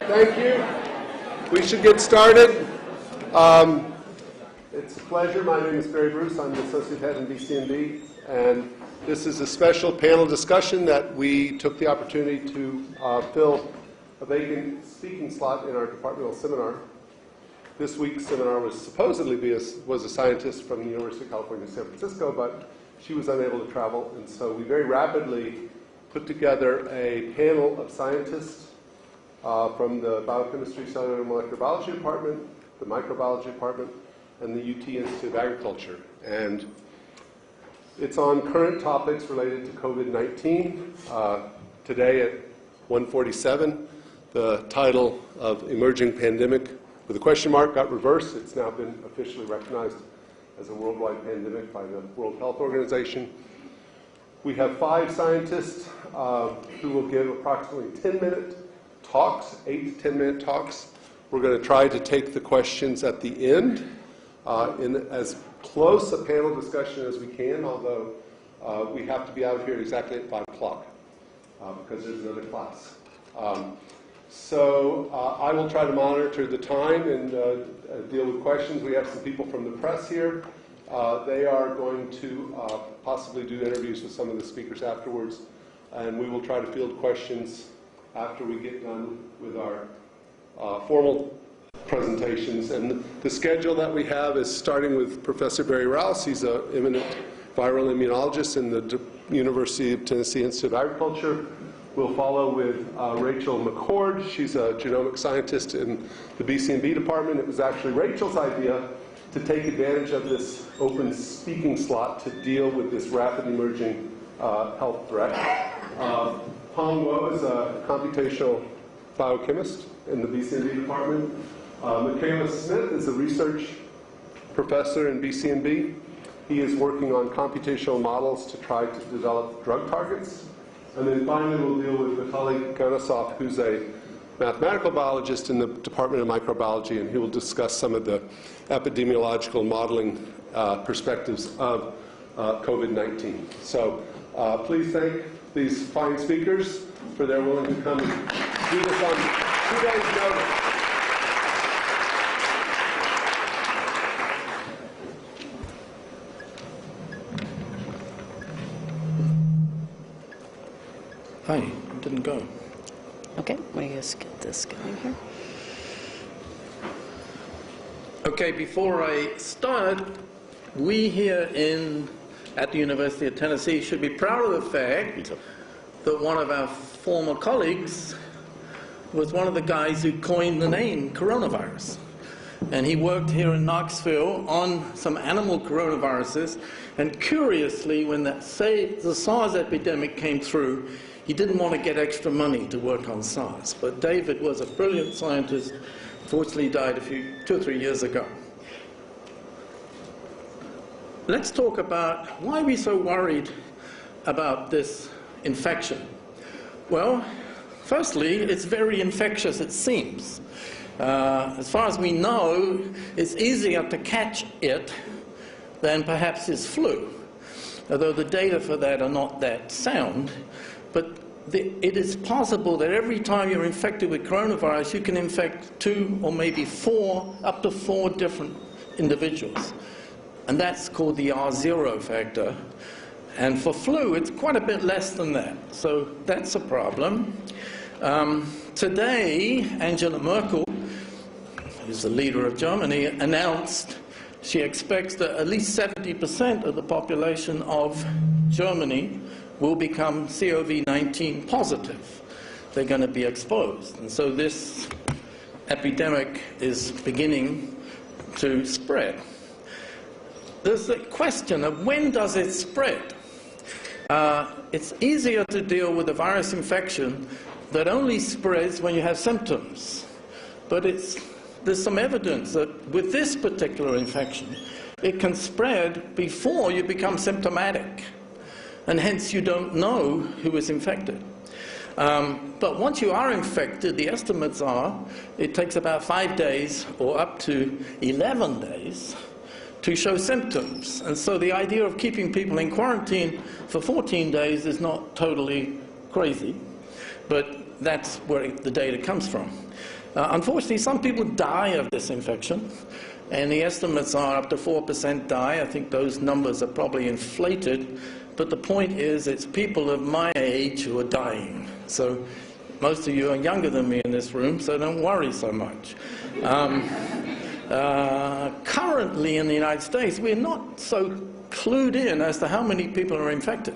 Thank you. We should get started. It's a pleasure. My name is Barry Bruce. I'm the Associate Head in BC&B, and this is a special panel discussion that we took the opportunity to fill a vacant speaking slot in our departmental seminar. This week's seminar was supposedly was a scientist from the University of California, San Francisco, but she was unable to travel, and so we very rapidly put together a panel of scientists from the Biochemistry, Cellular and Molecular Biology Department, the Microbiology Department, and the UT Institute of Agriculture. And it's on current topics related to COVID-19. Today at 1:47, the title of Emerging Pandemic with a question mark got reversed. It's now been officially recognized as a worldwide pandemic by the World Health Organization. We have 5 scientists who will give approximately 10-minute talks, 8 to 10-minute talks. We're going to try to take the questions at the end in as close a panel discussion as we can, although we have to be out here exactly at 5 o'clock because there's another class. So I will try to monitor the time and deal with questions. We have some people from the press here. They are going to possibly do interviews with some of the speakers afterwards, and we will try to field questions after we get done with our formal presentations. And the schedule that we have is starting with Professor Barry Rouse. He's an eminent viral immunologist in the University of Tennessee Institute of Agriculture. We'll follow with Rachel McCord. She's a genomic scientist in the BC&B department. It was actually Rachel's idea to take advantage of this open speaking slot to deal with this rapid emerging health threat. Hong Wo is a computational biochemist in the BC&B department. Michaela Smith is a research professor in BC&B. He is working on computational models to try to develop drug targets. And then finally, we'll deal with Vitaly Ganesov, who's a mathematical biologist in the Department of Microbiology, and he will discuss some of the epidemiological modeling perspectives of COVID-19. So please thank these fine speakers for their willing to come and do this on 2 days' notice. Hi, it didn't go. Okay, let me just get this going here. Okay, before I start, we here at the University of Tennessee should be proud of the fact that one of our former colleagues was one of the guys who coined the name coronavirus. And he worked here in Knoxville on some animal coronaviruses, and curiously, when the SARS epidemic came through, he didn't want to get extra money to work on SARS. But David was a brilliant scientist, fortunately died 2 or 3 years ago. Let's talk about why we're so worried about this infection. Well, firstly, it's very infectious, it seems. As far as we know, it's easier to catch it than perhaps is flu, although the data for that are not that sound. But it is possible that every time you're infected with coronavirus, you can infect 2 or maybe 4, up to 4 different individuals. And that's called the R0 factor. And for flu, it's quite a bit less than that. So that's a problem. Today, Angela Merkel, who's the leader of Germany, announced she expects that at least 70% of the population of Germany will become COVID-19 positive. They're going to be exposed. And so this epidemic is beginning to spread. There's the question of when does it spread? It's easier to deal with a virus infection that only spreads when you have symptoms. But there's some evidence that with this particular infection, it can spread before you become symptomatic. And hence you don't know who is infected. But once you are infected, the estimates are it takes about 5 days or up to 11 days to show symptoms. And so the idea of keeping people in quarantine for 14 days is not totally crazy. But that's where the data comes from. Unfortunately, some people die of this infection, and the estimates are up to 4% die. I think those numbers are probably inflated, but the point is it's people of my age who are dying. So most of you are younger than me in this room, so don't worry so much. Currently in the United States, we're not so clued in as to how many people are infected.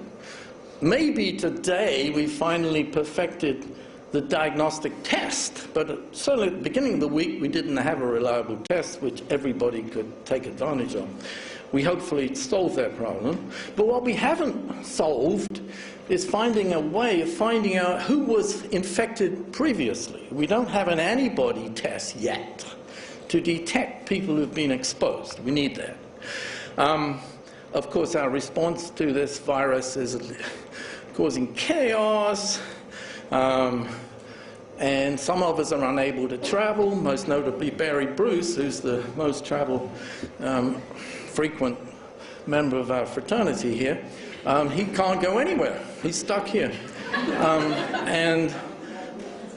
Maybe today we finally perfected the diagnostic test, but certainly at the beginning of the week we didn't have a reliable test which everybody could take advantage of. We hopefully solved that problem. But what we haven't solved is finding a way of finding out who was infected previously. We don't have an antibody test yet to detect people who've been exposed. We need that. Of course, our response to this virus is causing chaos, and some of us are unable to travel, most notably Barry Bruce, who's the most frequent member of our fraternity here. He can't go anywhere. He's stuck here. And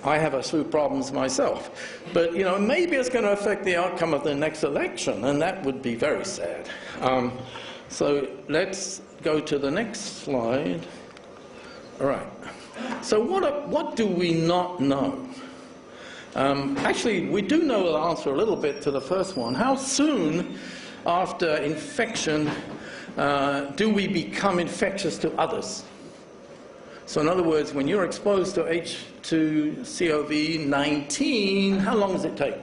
I have a few problems myself. But, you know, maybe it's going to affect the outcome of the next election, and that would be very sad. So let's go to the next slide. All right. So what do we not know? Actually, we do know the answer a little bit to the first one. How soon after infection do we become infectious to others? So in other words, when you're exposed to H2COVID-19, how long does it take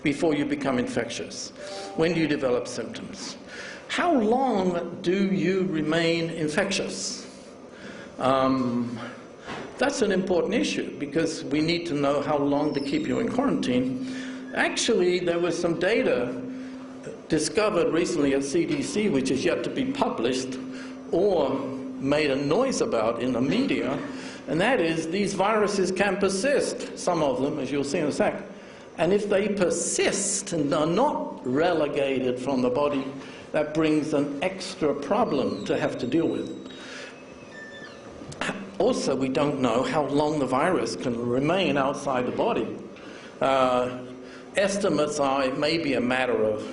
before you become infectious? When do you develop symptoms? How long do you remain infectious? That's an important issue because we need to know how long to keep you in quarantine. Actually, there was some data discovered recently at CDC, which is yet to be published or made a noise about in the media, and that is these viruses can persist, some of them, as you'll see in a sec. And if they persist and are not relegated from the body, that brings an extra problem to have to deal with. Also, we don't know how long the virus can remain outside the body. Estimates are it may be a matter of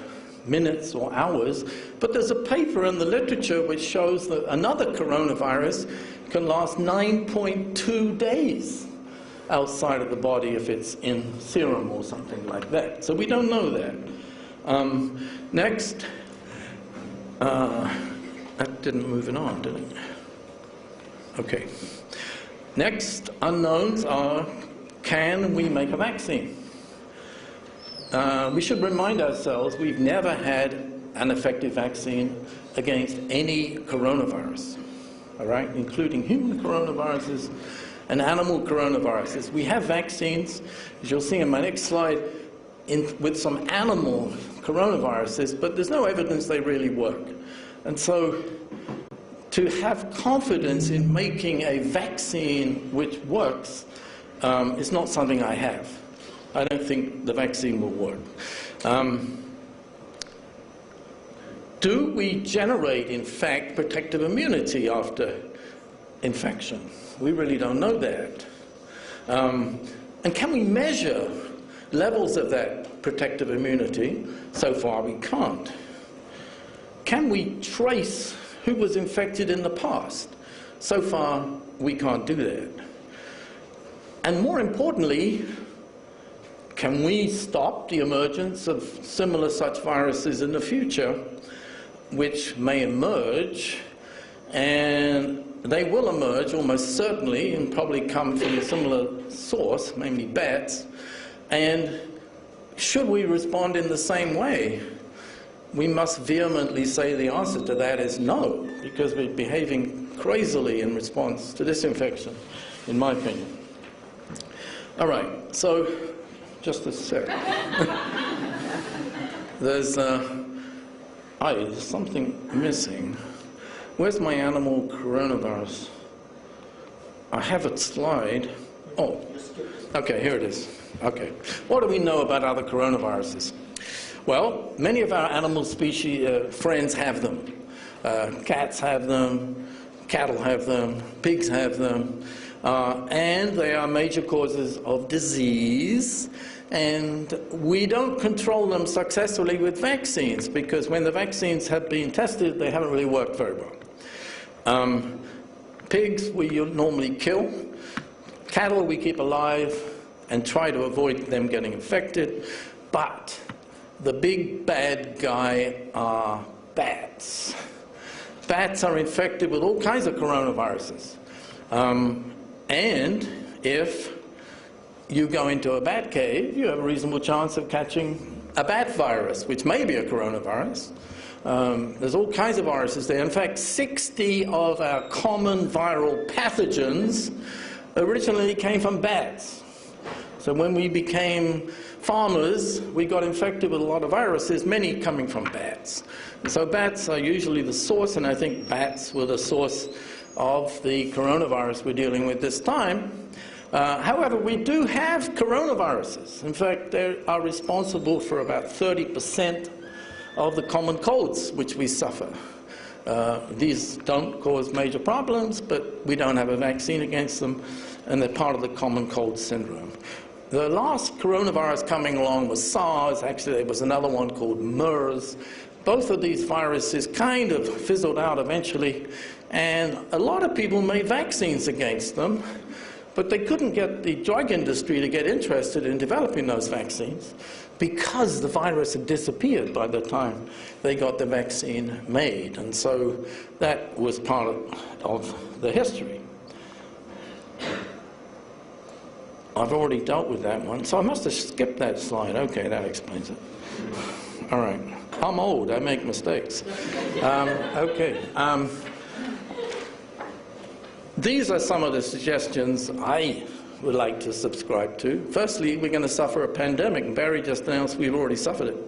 minutes or hours, but there's a paper in the literature which shows that another coronavirus can last 9.2 days outside of the body if it's in serum or something like that. So we don't know that. Next. That didn't move it on, did it? Okay. Next unknowns are, can we make a vaccine? We should remind ourselves we've never had an effective vaccine against any coronavirus, all right, including human coronaviruses and animal coronaviruses. We have vaccines, as you'll see in my next slide, with some animal coronaviruses, but there's no evidence they really work. And so to have confidence in making a vaccine which works is not something I have. I don't think the vaccine will work. Do we generate, in fact, protective immunity after infection? We really don't know that. And can we measure levels of that protective immunity? So far, we can't. Can we trace who was infected in the past? So far, we can't do that. And more importantly, can we stop the emergence of similar such viruses in the future, which may emerge, and they will emerge almost certainly and probably come from a similar source, mainly bats, and should we respond in the same way? We must vehemently say the answer to that is no, because we're behaving crazily in response to this infection, in my opinion. All right, so just a sec. There's something missing. Where's my animal coronavirus? I have a slide. Oh, okay, here it is. Okay. What do we know about other coronaviruses? Well, many of our animal species friends have them. Cats have them, cattle have them, pigs have them. and they are major causes of disease. And we don't control them successfully with vaccines, because when the vaccines have been tested, they haven't really worked very well. Pigs we normally kill. Cattle we keep alive and try to avoid them getting infected. But the big bad guy are bats. Bats are infected with all kinds of coronaviruses. And if you go into a bat cave, you have a reasonable chance of catching a bat virus, which may be a coronavirus. There's all kinds of viruses there. In fact, 60 of our common viral pathogens originally came from bats. So when we became farmers, we got infected with a lot of viruses, many coming from bats. So bats are usually the source, and I think bats were the source of the coronavirus we're dealing with this time. However, we do have coronaviruses. In fact, they are responsible for about 30% of the common colds which we suffer. These don't cause major problems, but we don't have a vaccine against them, and they're part of the common cold syndrome. The last coronavirus coming along was SARS. Actually, there was another one called MERS. Both of these viruses kind of fizzled out eventually, and a lot of people made vaccines against them, but they couldn't get the drug industry to get interested in developing those vaccines because the virus had disappeared by the time they got the vaccine made. And so that was part of the history. I've already dealt with that one, so I must have skipped that slide. Okay, that explains it. All right. I'm old. I make mistakes. Okay. These are some of the suggestions I would like to subscribe to. Firstly, we're going to suffer a pandemic. Barry just announced we've already suffered it.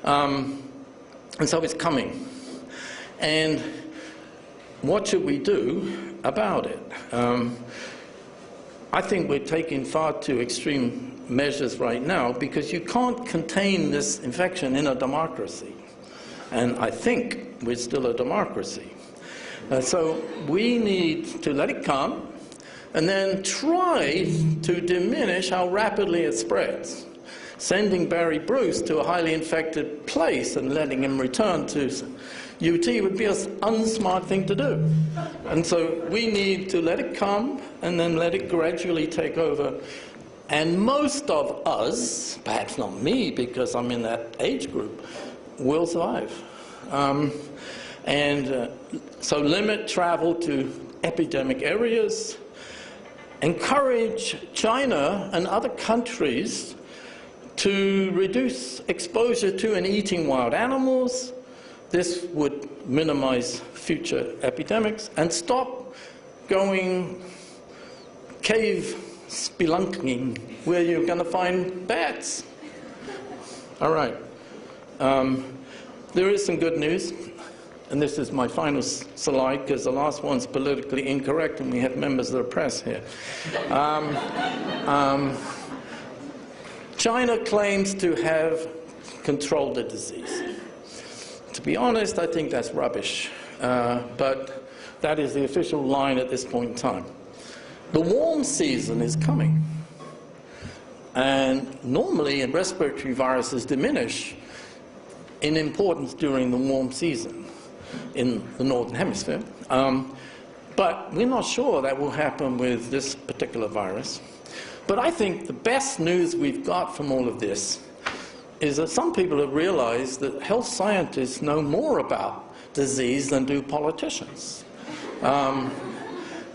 And so it's coming. And what should we do about it? I think we're taking far too extreme measures right now, because you can't contain this infection in a democracy. And I think we're still a democracy. So we need to let it come and then try to diminish how rapidly it spreads. Sending Barry Bruce to a highly infected place and letting him return to UT would be an unsmart thing to do. And so we need to let it come and then let it gradually take over. And most of us, perhaps not me because I'm in that age group, will survive. So limit travel to epidemic areas, encourage China and other countries to reduce exposure to and eating wild animals. This would minimize future epidemics, and stop going cave spelunking where you're going to find bats. All right. There is some good news. And this is my final slide, because the last one's politically incorrect, and we have members of the press here. China claims to have controlled the disease. To be honest, I think that's rubbish. But that is the official line at this point in time. The warm season is coming. And normally, respiratory viruses diminish in importance during the warm season in the Northern Hemisphere. But we're not sure that will happen with this particular virus. But I think the best news we've got from all of this is that some people have realized that health scientists know more about disease than do politicians.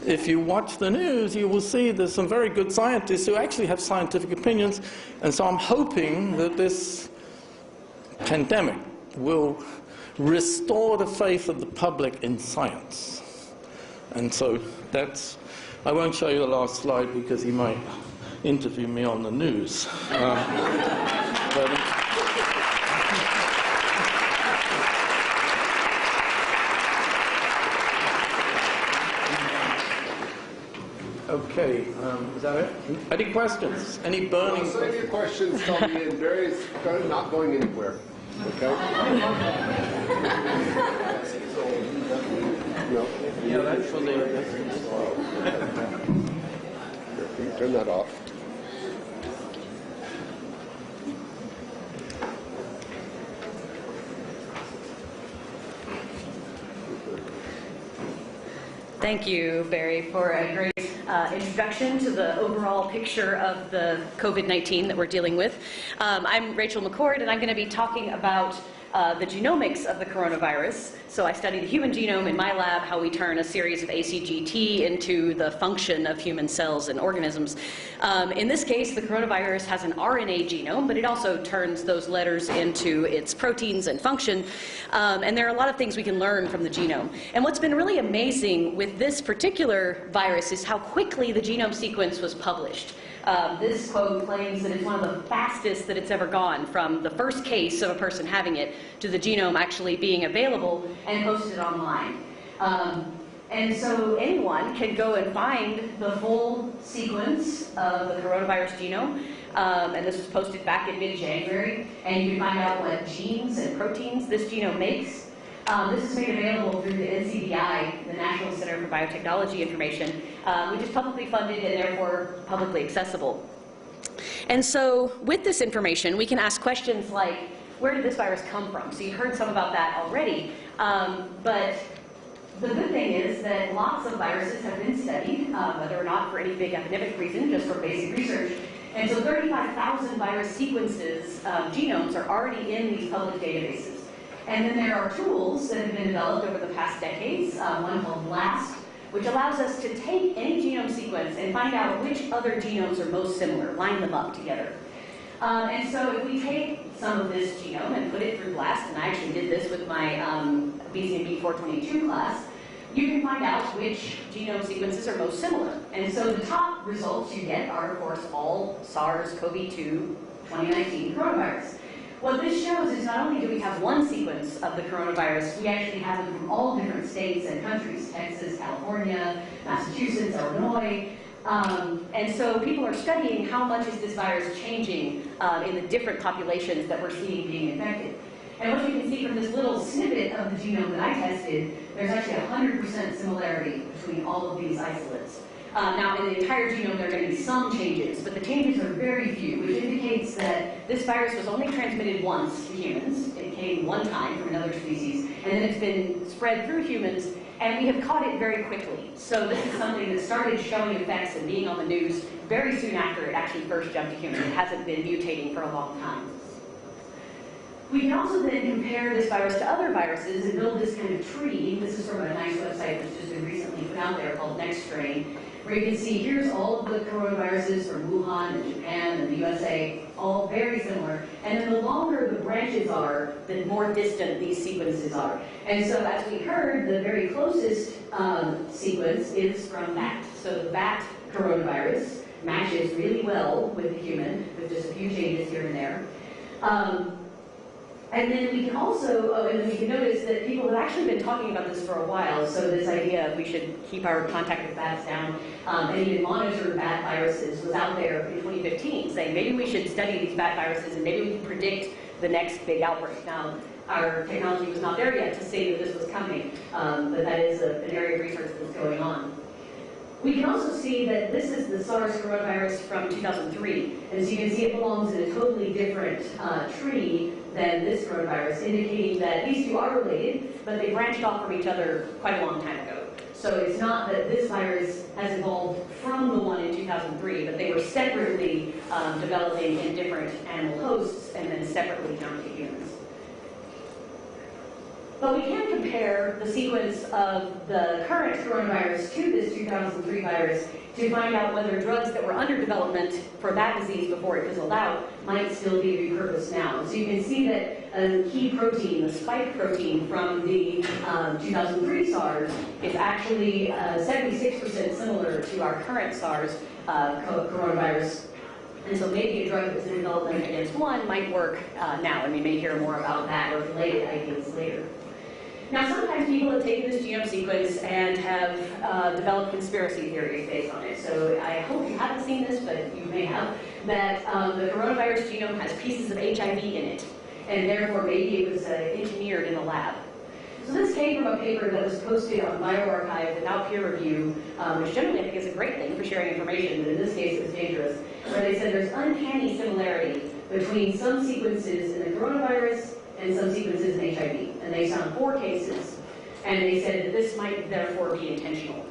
If you watch the news, you will see there's some very good scientists who actually have scientific opinions. And so I'm hoping that this pandemic will restore the faith of the public in science. And so that's, I won't show you the last slide because he might interview me on the news. Okay, is that it? Any questions? Any burning questions? Save your questions till the end. Barry's not going anywhere. Okay? No. Yeah, that's for the... Turn that off. Thank you, Barry, for a great introduction to the overall picture of the COVID-19 that we're dealing with. I'm Rachel McCord, and I'm going to be talking about the genomics of the coronavirus. So I study the human genome in my lab, how we turn a series of ACGT into the function of human cells and organisms. In this case, the coronavirus has an RNA genome, but it also turns those letters into its proteins and function. And there are a lot of things we can learn from the genome. And what's been really amazing with this particular virus is how quickly the genome sequence was published. This quote claims that it's one of the fastest that it's ever gone, from the first case of a person having it to the genome actually being available and posted online. And so anyone can go and find the full sequence of the coronavirus genome. And this was posted back in mid-January. And you can find out what genes and proteins this genome makes. This is made available through the NCBI, the National Center for Biotechnology Information, which is publicly funded and therefore publicly accessible. And so with this information, we can ask questions like, where did this virus come from? So you've heard some about that already. But the good thing is that lots of viruses have been studied, whether or not for any big academic reason, just for basic research. And so 35,000 virus sequences, genomes, are already in these public databases. And then there are tools that have been developed over the past decades, one called BLAST, which allows us to take any genome sequence and find out which other genomes are most similar, line them up together. And so if we take some of this genome and put it through BLAST, and I actually did this with my BCMB 422 class, you can find out which genome sequences are most similar. And so the top results you get are, of course, all SARS-CoV-2 2019 coronavirus. What this shows is not only do we have one sequence of the coronavirus, we actually have them from all different states and countries: Texas, California, Massachusetts, Illinois. And so people are studying how much is this virus changing in the different populations that we're seeing being infected. And what you can see from this little snippet of the genome that I tested, there's actually 100% similarity between all of these isolates. Now, in the entire genome, there are going to be some changes, but the changes are very few, which indicates that this virus was only transmitted once to humans. It came one time from another species, and then it's been spread through humans, and we have caught it very quickly. So this is something that started showing effects and being on the news very soon after it actually first jumped to humans. It hasn't been mutating for a long time. We can also then compare this virus to other viruses and build this kind of tree. This is from a nice website that's just been recently put out there called NextStrain, where you can see here's all of the coronaviruses from Wuhan and Japan and the USA, all very similar. And then the longer the branches are, the more distant these sequences are. And so as we heard, the very closest sequence is from bat. So the bat coronavirus matches really well with the human, with just a few changes here and there. And then we can also, and then we can notice that people have actually been talking about this for a while. So this idea of we should keep our contact with bats down and even monitor bat viruses was out there in 2015, saying maybe we should study these bat viruses and maybe we can predict the next big outbreak. Now, our technology was not there yet to say that this was coming, but that is an area of research that's going on. We can also see that this is the SARS coronavirus from 2003. And so you can see it belongs in a totally different tree than this coronavirus, indicating that these two are related, but they branched off from each other quite a long time ago. So it's not that this virus has evolved from the one in 2003, but they were separately developing in different animal hosts and then separately jumped to humans. But we can compare the sequence of the current coronavirus to this 2003 virus to find out whether drugs that were under development for that disease before it fizzled out might still be repurposed now. So you can see that a key protein, the spike protein from the 2003 SARS, is actually 76% similar to our current SARS coronavirus. And so maybe a drug that's in development against one might work now, and we may hear more about that or related ideas later. Now, sometimes people have taken this genome sequence and have developed conspiracy theories based on it. So I hope you haven't seen this, but you may have, that the coronavirus genome has pieces of HIV in it, and therefore maybe it was engineered in a lab. So this came from a paper that was posted on bioRxiv without peer review, which generally I think is a great thing for sharing information, but in this case it was dangerous, where they said there's uncanny similarity between some sequences in the coronavirus and some sequences in HIV. And they found 4 cases, and they said that this might therefore be intentional.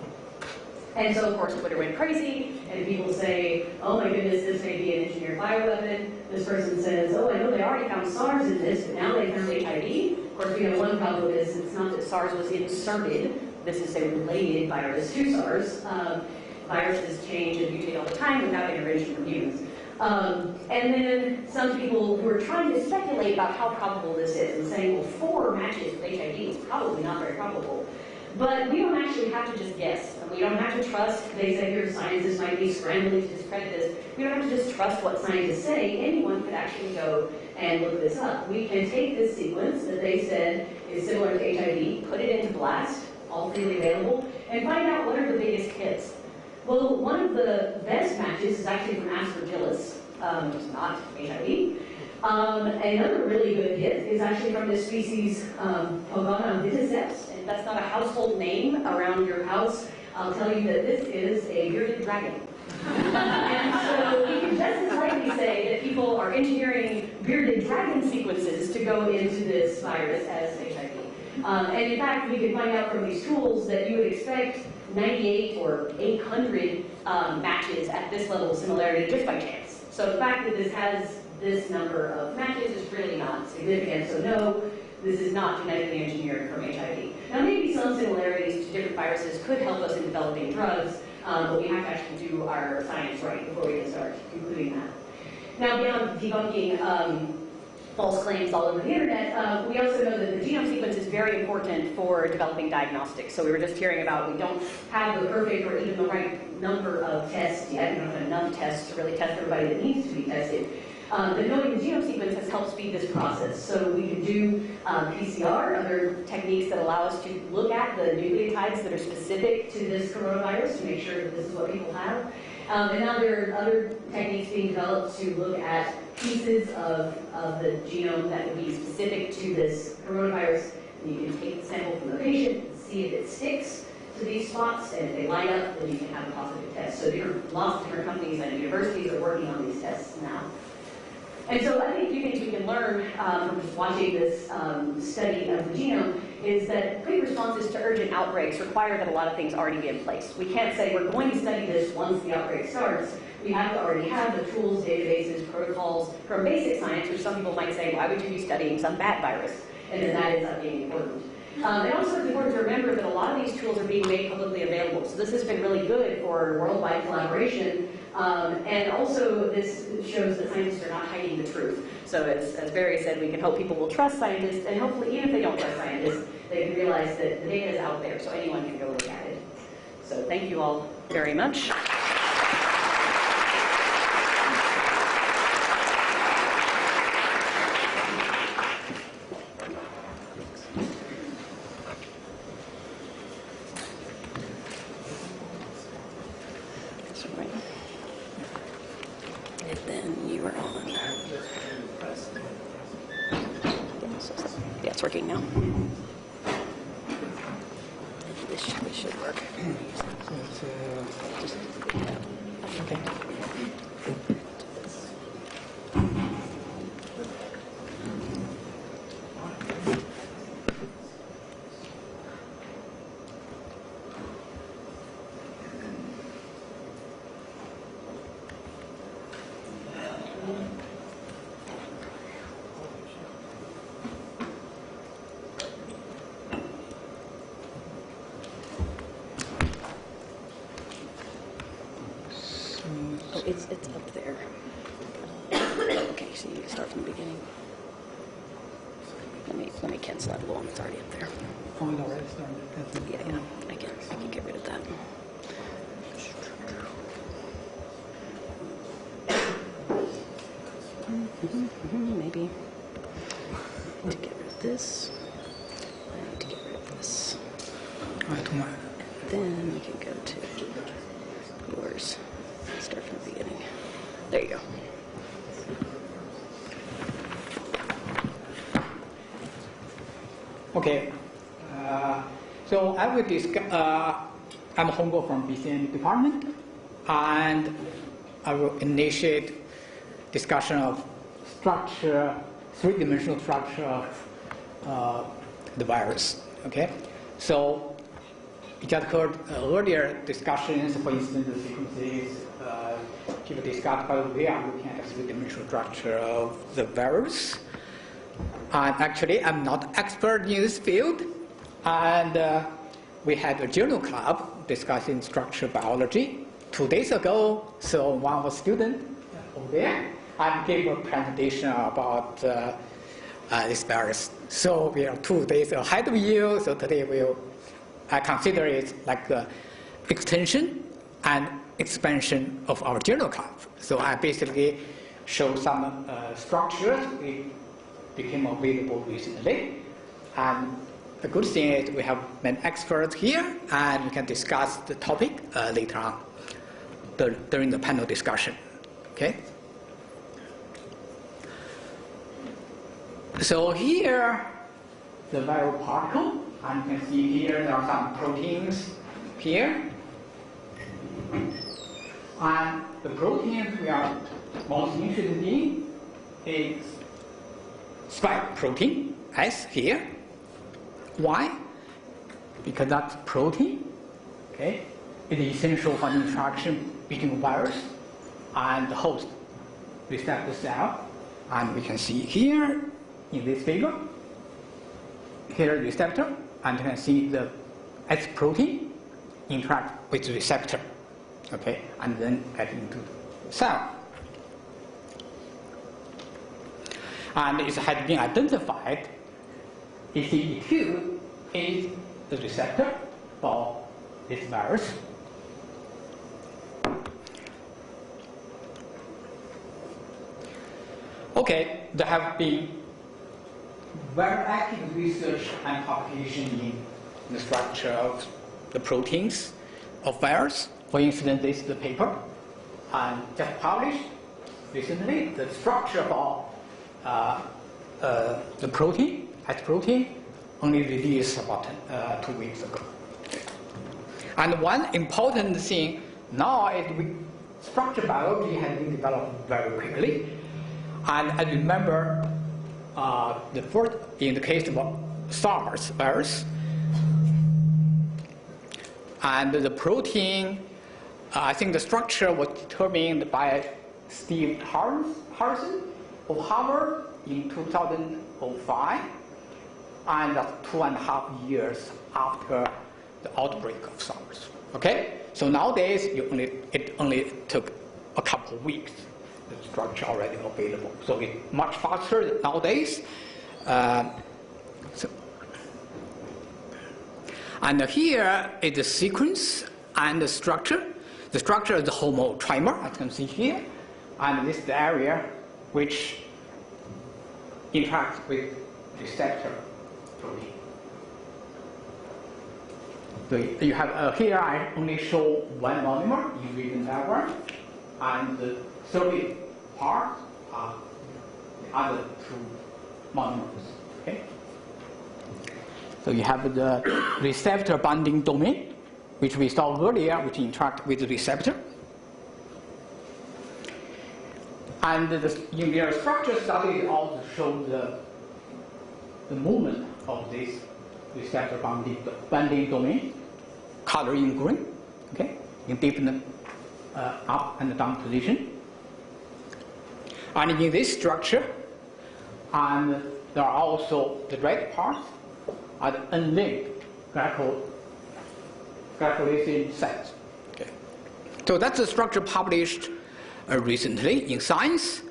And so, of course, Twitter went crazy, and people say, oh my goodness, this may be an engineered bioweapon. This person says, oh, I know they already found SARS in this, but now they found HIV. Of course, we know one problem is it's not that SARS was inserted. This is a related virus to SARS. Viruses change and mutate all the time without intervention from humans. And then some people who are trying to speculate about how probable this is and saying, well, 4 matches with HIV is probably not very probable. But we don't actually have to just guess. And we don't have to trust, they say here scientists might be scrambling to discredit this. We don't have to just trust what scientists say. Anyone could actually go and look this up. We can take this sequence that they said is similar to HIV, put it into BLAST, all freely available, and find out what are the biggest hits. Well, one of the best matches is actually from Aspergillus, which is not HIV. Another really good hit is actually from this species, Pogona viticeps, and that's not a household name around your house. I'll tell you that this is a bearded dragon. And so we can just as likely say that people are engineering bearded dragon sequences to go into this virus as HIV. And in fact, we can find out from these tools that you would expect 98 or 800 matches at this level of similarity just by chance. So the fact that this has this number of matches is really not significant. So no, this is not genetically engineered from HIV. Now maybe some similarities to different viruses could help us in developing drugs, but we have to actually do our science right before we can start concluding that. Now beyond debunking false claims all over the internet, we also know that the genome sequence is very important for developing diagnostics. So we were just hearing about we don't have the perfect or even the right number of tests yet. We don't have enough tests to really test everybody that needs to be tested. But knowing the genome sequence has helped speed this process. So we can do PCR, other techniques that allow us to look at the nucleotides that are specific to this coronavirus to make sure that this is what people have. And now there are other techniques being developed to look at pieces of the genome that would be specific to this coronavirus. And you can take the sample from the patient and see if it sticks to these spots, and if they line up, then you can have a positive test. So lots of different companies and universities are working on these tests now. And so I think a few things we can learn from just watching this study of the genome is that quick responses to urgent outbreaks require that a lot of things already be in place. We can't say we're going to study this once the outbreak starts. We have to already have the tools, databases, protocols from basic science, which some people might say, why would you be studying some bad virus? And then that ends up being important. And also it's important to remember that a lot of these tools are being made publicly available. So this has been really good for worldwide collaboration. And also this shows that scientists are not hiding the truth. So as Barry said, we can hope people will trust scientists, and hopefully even if they don't trust scientists, they can realize that the data is out there, so anyone can go look at it. So thank you all very much. It's working now. This should work. Okay. It's up there. Okay, so you can start from the beginning. Let me cancel that one that's already up there. Oh, it already started. Yeah, I can get rid of that. Maybe. To get rid of this. I need to get rid of this. And then we can go to yours. Start from the beginning. There you go. Okay. So I will discuss, I'm Hongo from BCN department, and I will initiate discussion of structure, three-dimensional structure of the virus. Okay, so you just heard earlier discussions, for instance, the sequences. People discussed, but we are looking at the three-dimensional structure of the virus. And actually, I'm not expert in this field, and we had a journal club discussing structural biology 2 days ago. So one of the students over there, I gave a presentation about this virus. So we are 2 days ahead of you. So today I consider it like the extension and expansion of our journal club. So I basically show some structures which became available recently. And the good thing is we have many experts here, and we can discuss the topic later on during the panel discussion. Okay? So here, the viral particle, and you can see here there are some proteins here. And the proteins we are most interested in is spike protein, S here. Why? Because that protein, okay, is essential for the interaction between virus and the host receptor cell. And we can see here in this figure, here receptor, and you can see the S protein interact with the receptor, okay, and then get into the cell. And it has been identified ECE2 is the receptor for this virus. Okay, there have been very active research and publication in the structure of the proteins of virus. For instance, this is the paper and just published recently, the structure of the protein, S protein, only released about 2 weeks ago. And one important thing now is structure biology has been developed very quickly. And I remember the first, in the case of SARS virus, and the protein, I think the structure was determined by Steve Harrison of Harvard in 2005, and that's 2.5 years after the outbreak of SARS. Okay, so nowadays it only took a couple of weeks. The structure already available, so it's much faster nowadays. And here is the sequence and the structure. The structure is the homotrimer, as you can see here, and this is the area which interacts with receptor protein. So you have here I only show one monomer in written diagram, and the 30 parts are the other 2 monomers. Okay. So you have the receptor binding domain, which we saw earlier, which interact with the receptor. And in their structure study, it also shows the movement of this receptor binding domain, color in green, okay, in different up and down position. And in this structure, and there are also the red parts are the unlinked glycolysis sites. Okay. So that's the structure published recently in Science.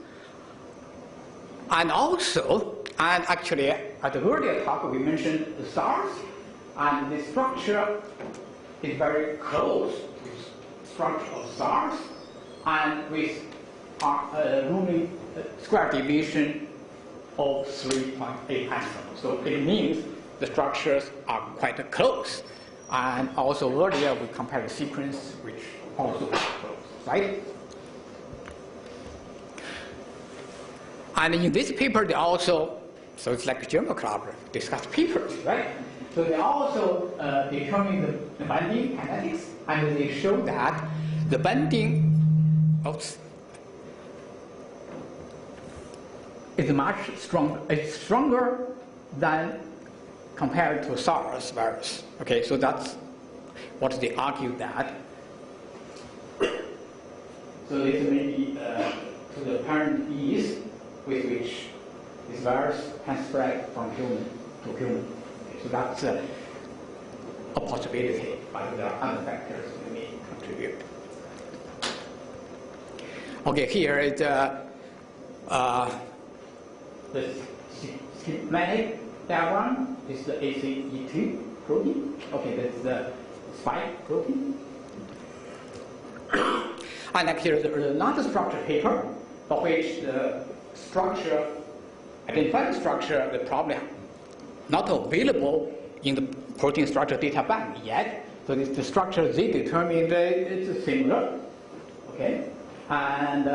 And also, and actually at the earlier talk we mentioned the SARS, and the structure is very close to the structure of SARS, and with only square deviation of 3.8 angstroms. So it means the structures are quite close. And also earlier we compared the sequence, which also is close, right? And in this paper, they also, so it's like a journal club, discuss papers, right? So they also determine the binding kinetics, and they show that the binding is much stronger. It's stronger than compared to SARS virus. Okay, so that's what they argue that. So this may be to the apparent ease with which this virus can spread from human to human. Okay, so that's a possibility, but there are other factors that may contribute. Okay, here is the schematic diagram. This is the ACE2 protein. Okay, that's the spike protein. And here is another structure paper for which the structure, identified structure, the probably not available in the protein structure data bank yet. So this the structure they determined it's similar. Okay, and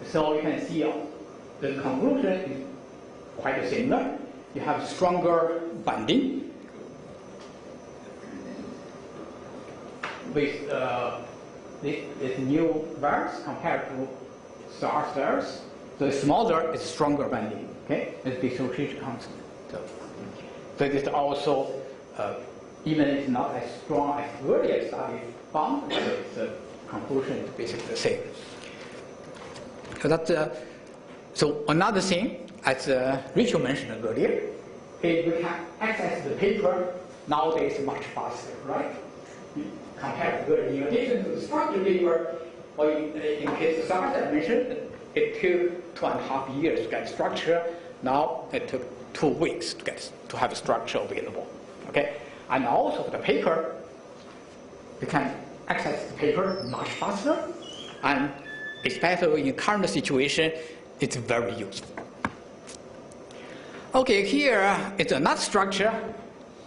so you can see the conclusion is quite similar. You have stronger binding with this new virus compared to SARS virus. So the smaller is stronger binding. Okay, it's dissociation constant. So this also, even if it's not as strong as earlier studies found, the conclusion is basically the same. So that's so another thing, as Rachel mentioned earlier, is we can access the paper nowadays much faster, right? Compared to in addition to the structure paper, or in case of SARS I mentioned, it took 2.5 years to get structure. Now it took 2 weeks to have a structure available. Okay, and also the paper, we can access the paper much faster, and especially in current situation, it's very useful. Okay, here is another structure,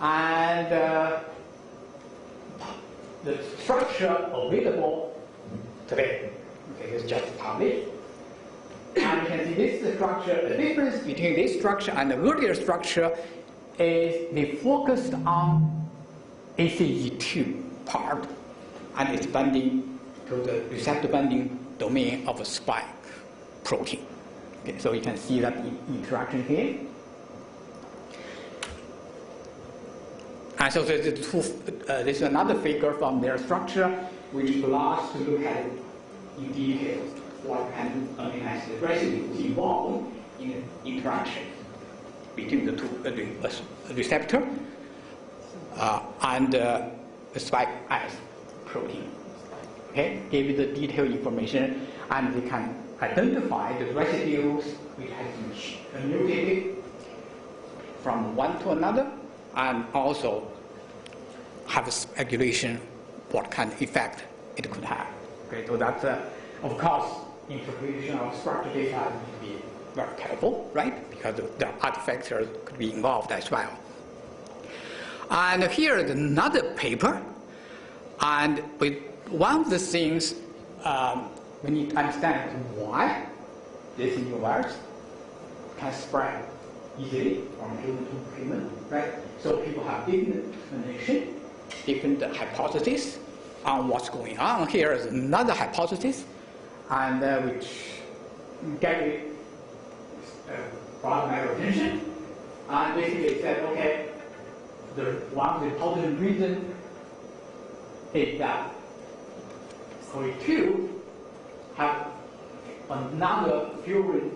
and the structure available today. Okay, it's just published. And you can see this is the structure. The difference between this structure and the earlier structure is they focused on ACE2 part and its binding to the receptor binding domain of a spike protein. Okay, so you can see that interaction here. And so this is another figure from their structure, which allows to look at in detail what kind of amino acid residues involved in interaction between the two receptor and the spike protein. Okay, give you the detailed information, and we can identify the residues which has been mutated from one to another, and also have a speculation what kind of effect it could have. Okay, so that's of course interpretation of structure data has to be very careful, right? Because the other factors could be involved as well. And here is another paper, and with one of the things we need to understand why this new virus can spread easily from human to human, right? So people have different explanation, different hypotheses on what's going on. Here is another hypothesis, and which brought my attention. And basically it said, okay, one of the important reasons is that COVID-2 have another furin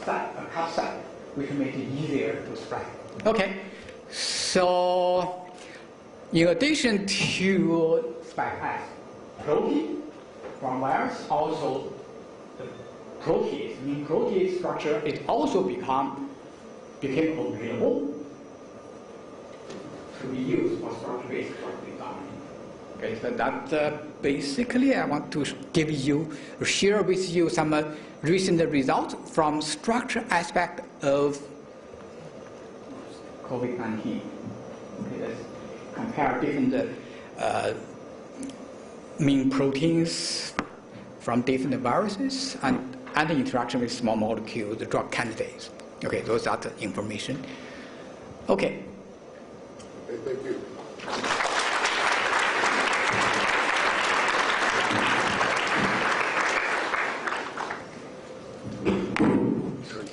site, a cut site, which makes it easier to spread. Okay, so in addition to spike S protein from virus, also the protease, mean protease structure, it also became available to be used for structure-based drug design. Okay, so that basically I want to share with you some recent results from structure aspect of COVID-19. Okay, let's compare different mean proteins from different viruses and the interaction with small molecules, the drug candidates. Okay, those are the information. Okay, Okay, thank you.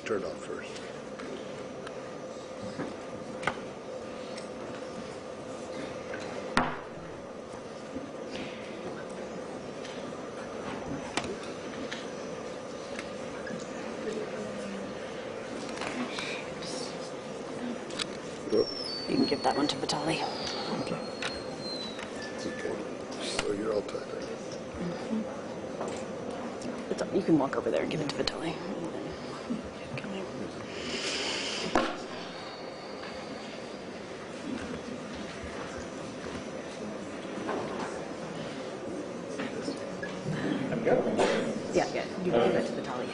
Turn off first. You can give that one to Vitali. It's okay. So you're all tied up. You can walk over there and give it to Vitali. Yeah, you can give that to Vitali.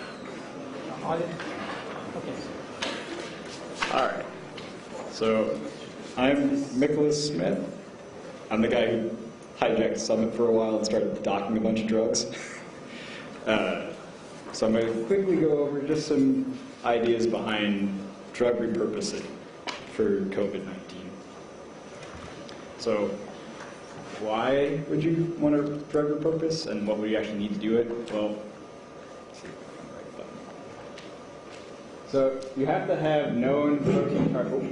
All right. So I'm Nicholas Smith. I'm the guy who hijacked Summit for a while and started docking a bunch of drugs. So I'm going to quickly go over just some ideas behind drug repurposing for COVID-19. So why would you want to drug repurpose, and what would you actually need to do it? Well, let's see if I can write that. So you have to have known protein target.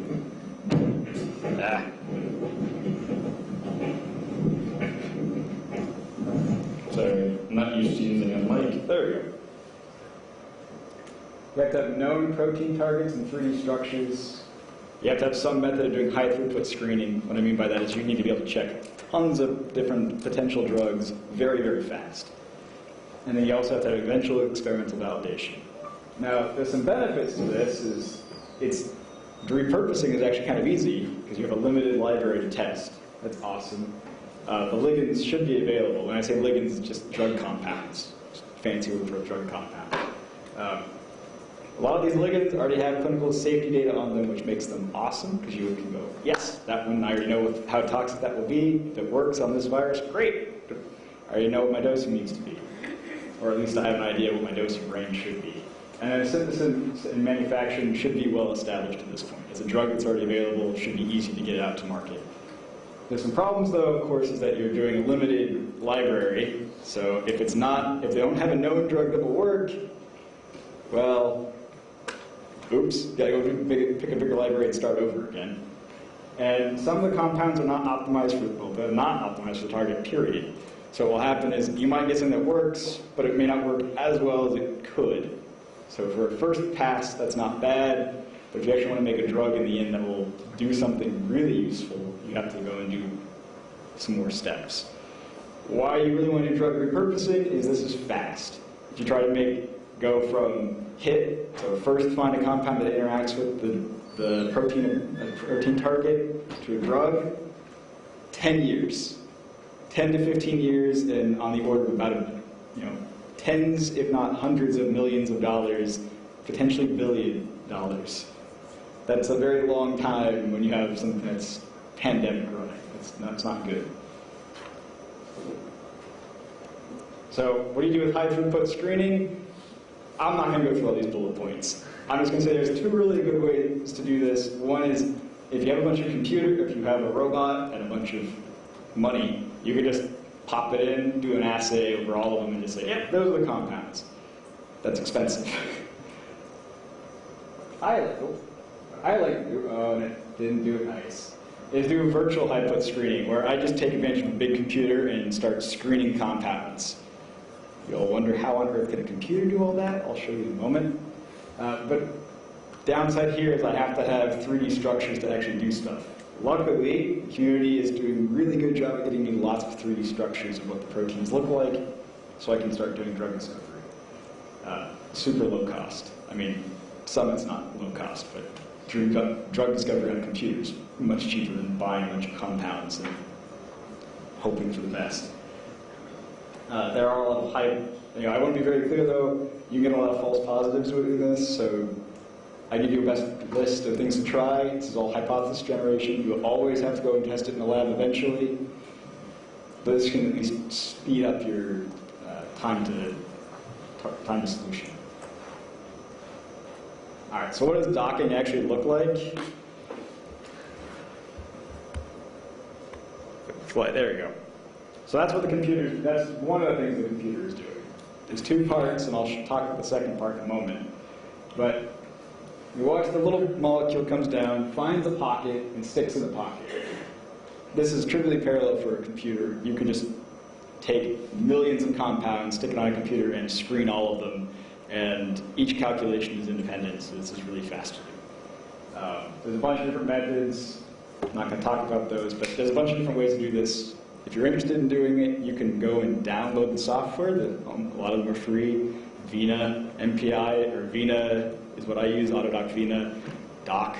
Sorry, I'm not used to using a mic. There we go. You have to have known protein targets and 3D structures. You have to have some method of doing high throughput screening. What I mean by that is you need to be able to check tons of different potential drugs very, very fast. And then you also have to have eventual experimental validation. Now, there's some benefits to this. The repurposing is actually kind of easy because you have a limited library to test. That's awesome. The ligands should be available. When I say ligands, it's just drug compounds. Fancy word for a drug compound. A lot of these ligands already have clinical safety data on them, which makes them awesome, because you can go, yes, that one, I already know how toxic that will be. If it works on this virus, great. I already know what my dosing needs to be. Or at least I have an idea what my dosing range should be. And synthesis and manufacturing should be well established at this point. It's a drug that's already available, it should be easy to get out to market. There's some problems, though, of course, is that you're doing a limited library. So if they don't have a known drug that will work, well, oops, gotta go pick a bigger library and start over again. And some of the compounds are not optimized they're not optimized for the target, period. So what will happen is you might get something that works, but it may not work as well as it could. So for a first pass, that's not bad, but if you actually want to make a drug in the end that will do something really useful, you have to go and do some more steps. Why you really want to do drug repurposing is this is fast. If you try to go from hit, so first find a compound that interacts with the protein target to a drug, 10 years. 10 to 15 years, and on the order of about tens, if not hundreds of millions of dollars, potentially $1 billion. That's a very long time when you have something that's pandemic running. That's not good. So what do you do with high throughput screening? I'm not going to go through all these bullet points. I'm just going to say there's two really good ways to do this. One is if you have a bunch of computer, if you have a robot and a bunch of money, you can just pop it in, do an assay over all of them, and just say, yep, those are the compounds. That's expensive. I like and it didn't do it nice. Is do virtual high-throughput screening, where I just take advantage of a big computer and start screening compounds. You'll wonder how on earth can a computer do all that? I'll show you in a moment. But downside here is I have to have 3D structures to actually do stuff. Luckily, the community is doing a really good job at getting me lots of 3D structures of what the proteins look like, so I can start doing drug discovery. Super low cost. I mean, Summit's not low cost, but drug discovery on computers is much cheaper than buying a bunch of compounds and hoping for the best. There are a lot of high, I want to be very clear though, you get a lot of false positives with this, so I give you a best list of things to try. This is all hypothesis generation. You always have to go and test it in the lab eventually, but this can at least speed up your time to solution. All right, so what does docking actually look like? Well, there you go. So that's what the computer, that's one of the things the computer is doing. There's two parts, and I'll talk about the second part in a moment. But you watch the little molecule comes down, finds a pocket, and sticks in the pocket. This is trivially parallel for a computer. You can just take millions of compounds, stick it on a computer, and screen all of them. And each calculation is independent, so this is really fast to do. There's a bunch of different methods. I'm not going to talk about those, but there's a bunch of different ways to do this. If you're interested in doing it, you can go and download the software. A lot of them are free. Vina, MPI, or Vina is what I use, Autodoc Vina, Doc.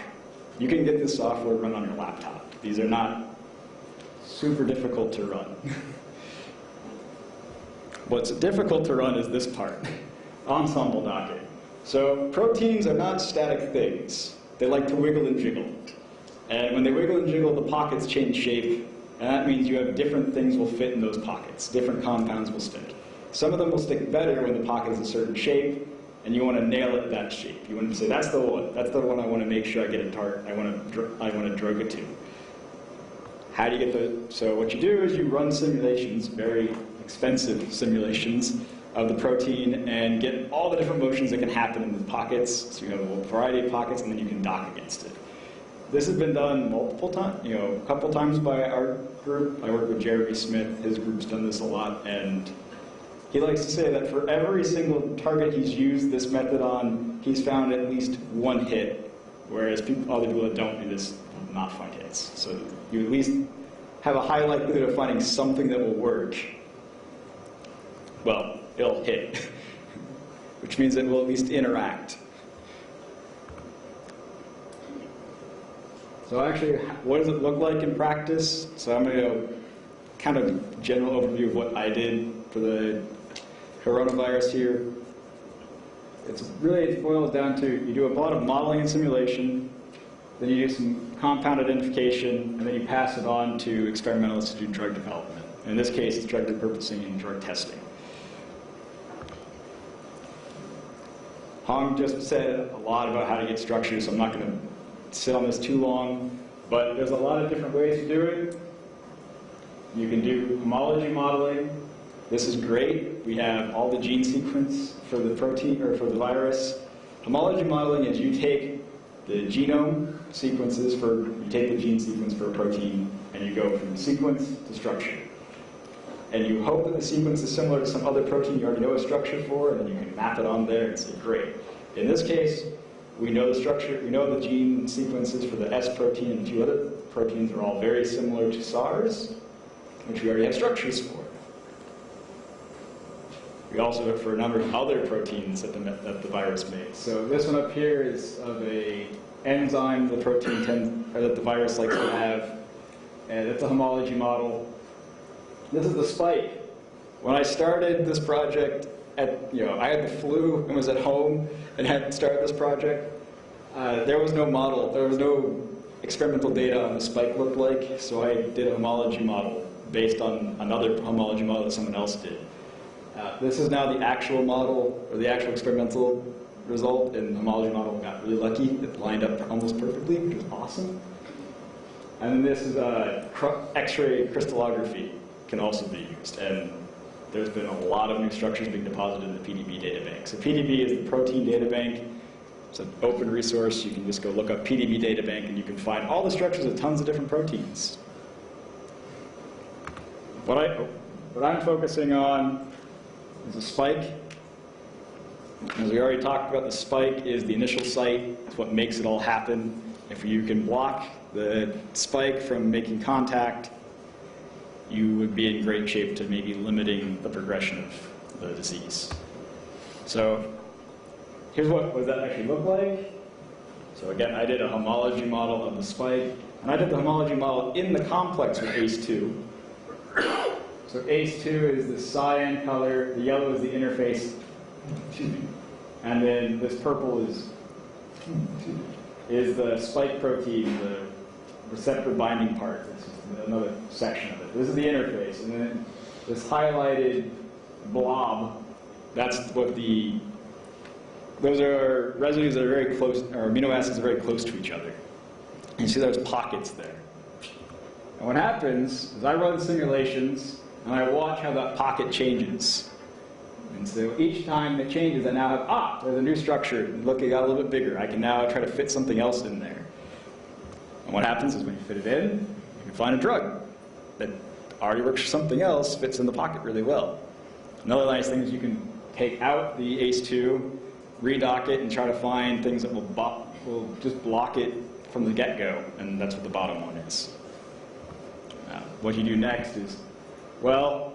You can get this software run on your laptop. These are not super difficult to run. What's difficult to run is this part, ensemble docking. So proteins are not static things. They like to wiggle and jiggle. And when they wiggle and jiggle, the pockets change shape, and that means you have different things will fit in those pockets. Different compounds will stick. Some of them will stick better when the pocket is a certain shape, and you want to nail it that shape. You want to say, that's the one. That's the one I want to make sure I get a target. I want to drug it to. How do you get the? So what you do is you run simulations, very expensive simulations of the protein, and get all the different motions that can happen in the pockets. So you have a variety of pockets, and then you can dock against it. This has been done multiple times, a couple times by our group. I work with Jeremy Smith. His group's done this a lot, and he likes to say that for every single target he's used this method on, he's found at least one hit, whereas other people that don't do this will not find hits. So you at least have a high likelihood of finding something that will work. Well, it'll hit, which means it will at least interact. So actually, what does it look like in practice? So I'm going to go kind of general overview of what I did for the coronavirus here. It boils down to, you do a lot of modeling and simulation, then you do some compound identification, and then you pass it on to experimentalists to do drug development. In this case, it's drug repurposing and drug testing. Hong just said a lot about how to get structures, so I'm not going to sit on this too long, but there's a lot of different ways to do it. You can do homology modeling. This is great. We have all the gene sequence for the protein, or for the virus. Homology modeling is you take the genome sequences you take the gene sequence for a protein, and you go from sequence to structure. And you hope that the sequence is similar to some other protein you already know a structure for, and then you can map it on there and say, great. In this case, we know the structure, we know the gene sequences for the S protein and a few other proteins are all very similar to SARS, which we already have structures for. We also look for a number of other proteins that the virus makes. So this one up here is of a enzyme the that the virus likes to have, and it's a homology model. This is the spike. When I started this project, I had the flu and was at home and had started this project. There was no model. There was no experimental data on the spike looked like, so I did a homology model based on another homology model that someone else did. This is now the actual model, or the actual experimental result, and the homology model got really lucky. It lined up almost perfectly, which was awesome. And then this is X-ray crystallography can also be used. And there's been a lot of new structures being deposited in the PDB databank. So PDB is the protein databank. It's an open resource. You can just go look up PDB databank and you can find all the structures of tons of different proteins. What I'm focusing on is a spike. As we already talked about, the spike is the initial site. It's what makes it all happen. If you can block the spike from making contact, you would be in great shape to maybe limiting the progression of the disease. So here's what does that actually look like. So again, I did a homology model of the spike, and I did the homology model in the complex with ACE2. So ACE2 is the cyan color, the yellow is the interface, and then this purple is the spike protein, the receptor binding part. This is another section of it. This is the interface, and then this highlighted blob, that's what those are residues that are very close, or amino acids are very close to each other. And you see there's pockets there. And And what happens is I run simulations, and I watch how that pocket changes. And so each time it changes, I now have, there's a new structure. Look, it got a little bit bigger. I can now try to fit something else in there. And what happens is when you fit it in, you can find a drug that already works for something else, fits in the pocket really well. Another nice thing is you can take out the ACE2, redock it, and try to find things that will just block it from the get-go, and that's what the bottom one is. What you do next is, well,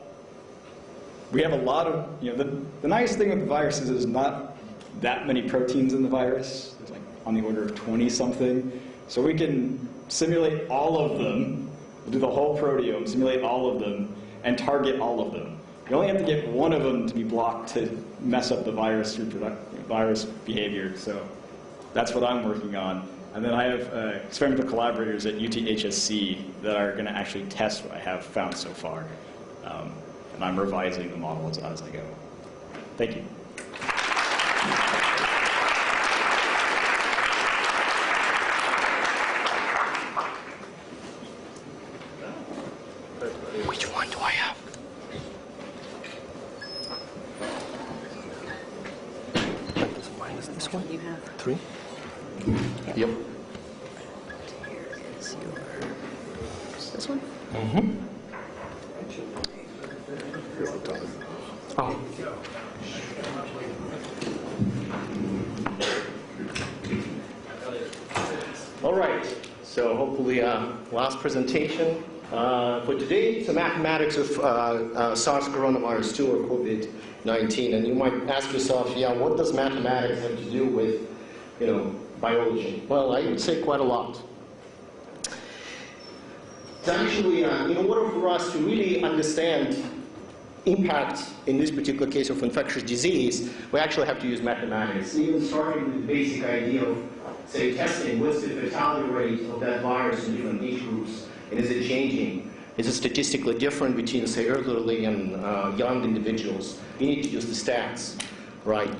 we have a lot of, the nice thing with the virus is there's not that many proteins in the virus. There's like on the order of 20-something. So we can simulate all of them, we'll do the whole proteome, simulate all of them, and target all of them. You only have to get one of them to be blocked to mess up the virus behavior. So that's what I'm working on. And then I have experimental collaborators at UTHSC that are going to actually test what I have found so far. And I'm revising the model as I go. Thank you. Which one do I have? Minus this one? You have 3? Yep. here is yours. This one? Mm-hmm. Oh. All right, so hopefully last presentation for today. It's the mathematics of SARS coronavirus 2 or COVID-19. And you might ask yourself, yeah, what does mathematics have to do with, biology? Well, I would say quite a lot. It's actually, in order for us to really understand impact in this particular case of infectious disease, we actually have to use mathematics. Even starting with the basic idea of, say, testing, what's the fatality rate of that virus in different age groups, and is it changing? Is it statistically different between, say, elderly and young individuals? You need to use the stats, right?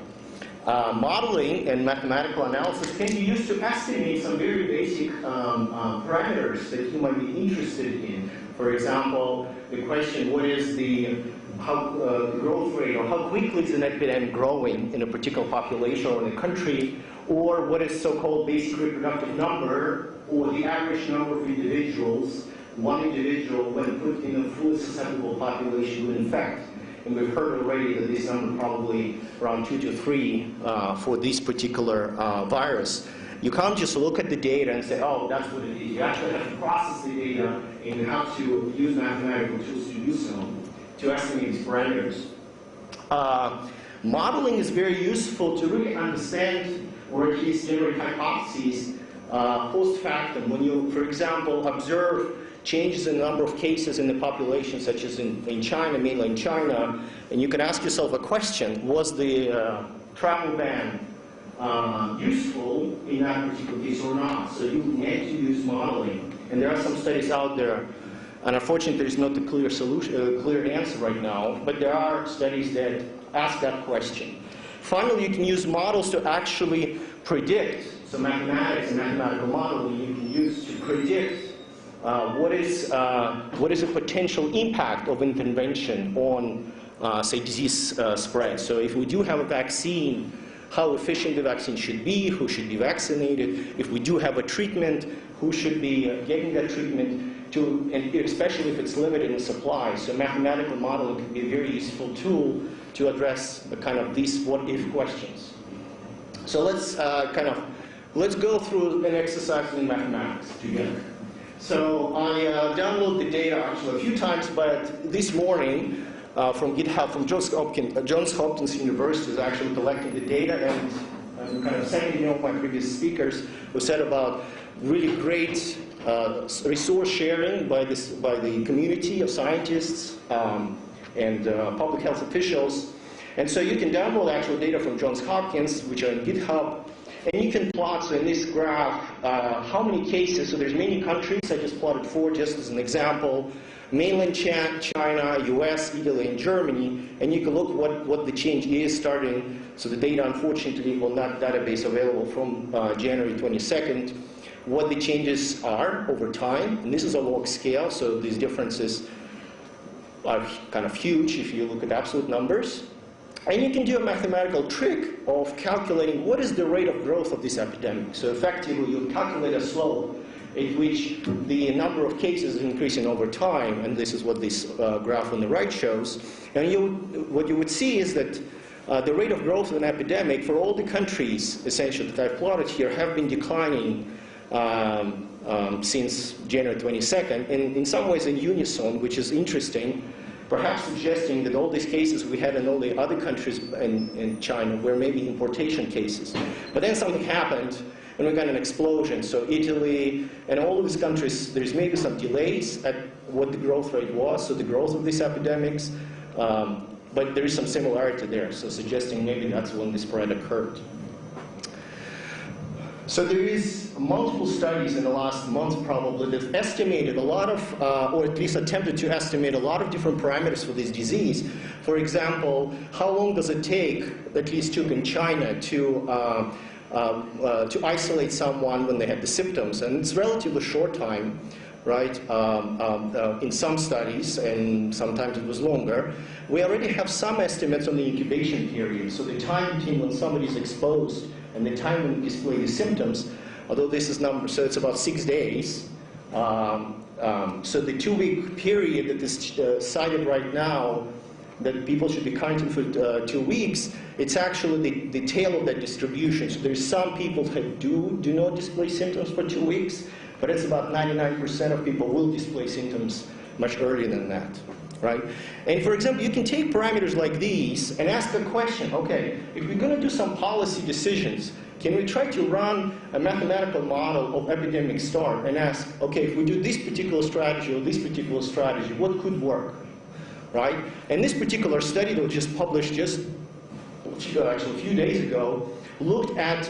Modeling and mathematical analysis can be used to estimate some very basic parameters that you might be interested in. For example, the question, what is the growth rate, or how quickly is an epidemic growing in a particular population or in a country, or what is so-called basic reproductive number, or the average number of individuals one individual when put in a fully susceptible population would infect. And we've heard already that this number probably around 2 to 3 for this particular virus. You can't just look at the data and say, oh, that's what it is. You actually have to process the data, and you have to use mathematical tools to do so, to estimate these parameters. Modeling is very useful to really understand, or at least generate hypotheses post factum. When you, for example, observe changes in the number of cases in the population, such as in China, mainland China, and you can ask yourself a question: was the travel ban useful in that particular case or not? So you need to use modeling, and there are some studies out there, and unfortunately there is not a clear solution, clear answer right now, but there are studies that ask that question. Finally, you can use models to actually predict. So mathematics and mathematical modeling you can use to predict what is a potential impact of intervention on, say, disease spread. So if we do have a vaccine, how efficient the vaccine should be, who should be vaccinated. If we do have a treatment, who should be getting that treatment, and especially if it's limited in supply. So mathematical modeling can be a very useful tool to address the kind of these what-if questions. So let's go through an exercise in mathematics together. So I downloaded the data actually a few times, but this morning from GitHub, from Johns Hopkins University is actually collecting the data, and I'm kind of seconding my previous speakers who said about really great resource sharing by the community of scientists and public health officials. And so you can download actual data from Johns Hopkins, which are in GitHub. And you can plot, so in this graph, how many cases, so there's many countries, I just plotted 4 just as an example, mainland China, US, Italy, and Germany, and you can look what the change is starting, so the data unfortunately will not database available from January 22nd, what the changes are over time, and this is a log scale, so these differences are kind of huge if you look at absolute numbers. And you can do a mathematical trick of calculating what is the rate of growth of this epidemic. So effectively, you calculate a slope at which the number of cases is increasing over time, and this is what this graph on the right shows. And what you would see is that the rate of growth of an epidemic for all the countries, essentially, that I've plotted here, have been declining since January 22nd, and in some ways in unison, which is interesting, perhaps suggesting that all these cases we had in all the other countries in China were maybe importation cases. But then something happened, and we got an explosion. So Italy and all of these countries, there's maybe some delays at what the growth rate was, so the growth of these epidemics, but there is some similarity there, so suggesting maybe that's when the spread occurred. So there is multiple studies in the last month probably that estimated a lot of, or at least attempted to estimate a lot of different parameters for this disease. For example, how long does it take, at least took in China, to isolate someone when they had the symptoms? And it's relatively short time, right, in some studies, and sometimes it was longer. We already have some estimates on the incubation period, so the time between when somebody is exposed and the time when you display the symptoms, although this is number, so it's about 6 days. So the 2-week period that is cited right now, that people should be counting for 2 weeks, it's actually the tail of that distribution. So there's some people that do not display symptoms for 2 weeks, but it's about 99% of people will display symptoms much earlier than that. Right? And for example, you can take parameters like these and ask the question, okay, if we're going to do some policy decisions, can we try to run a mathematical model of epidemic start and ask, okay, if we do this particular strategy or this particular strategy, what could work? Right? And this particular study that was just published actually a few days ago looked at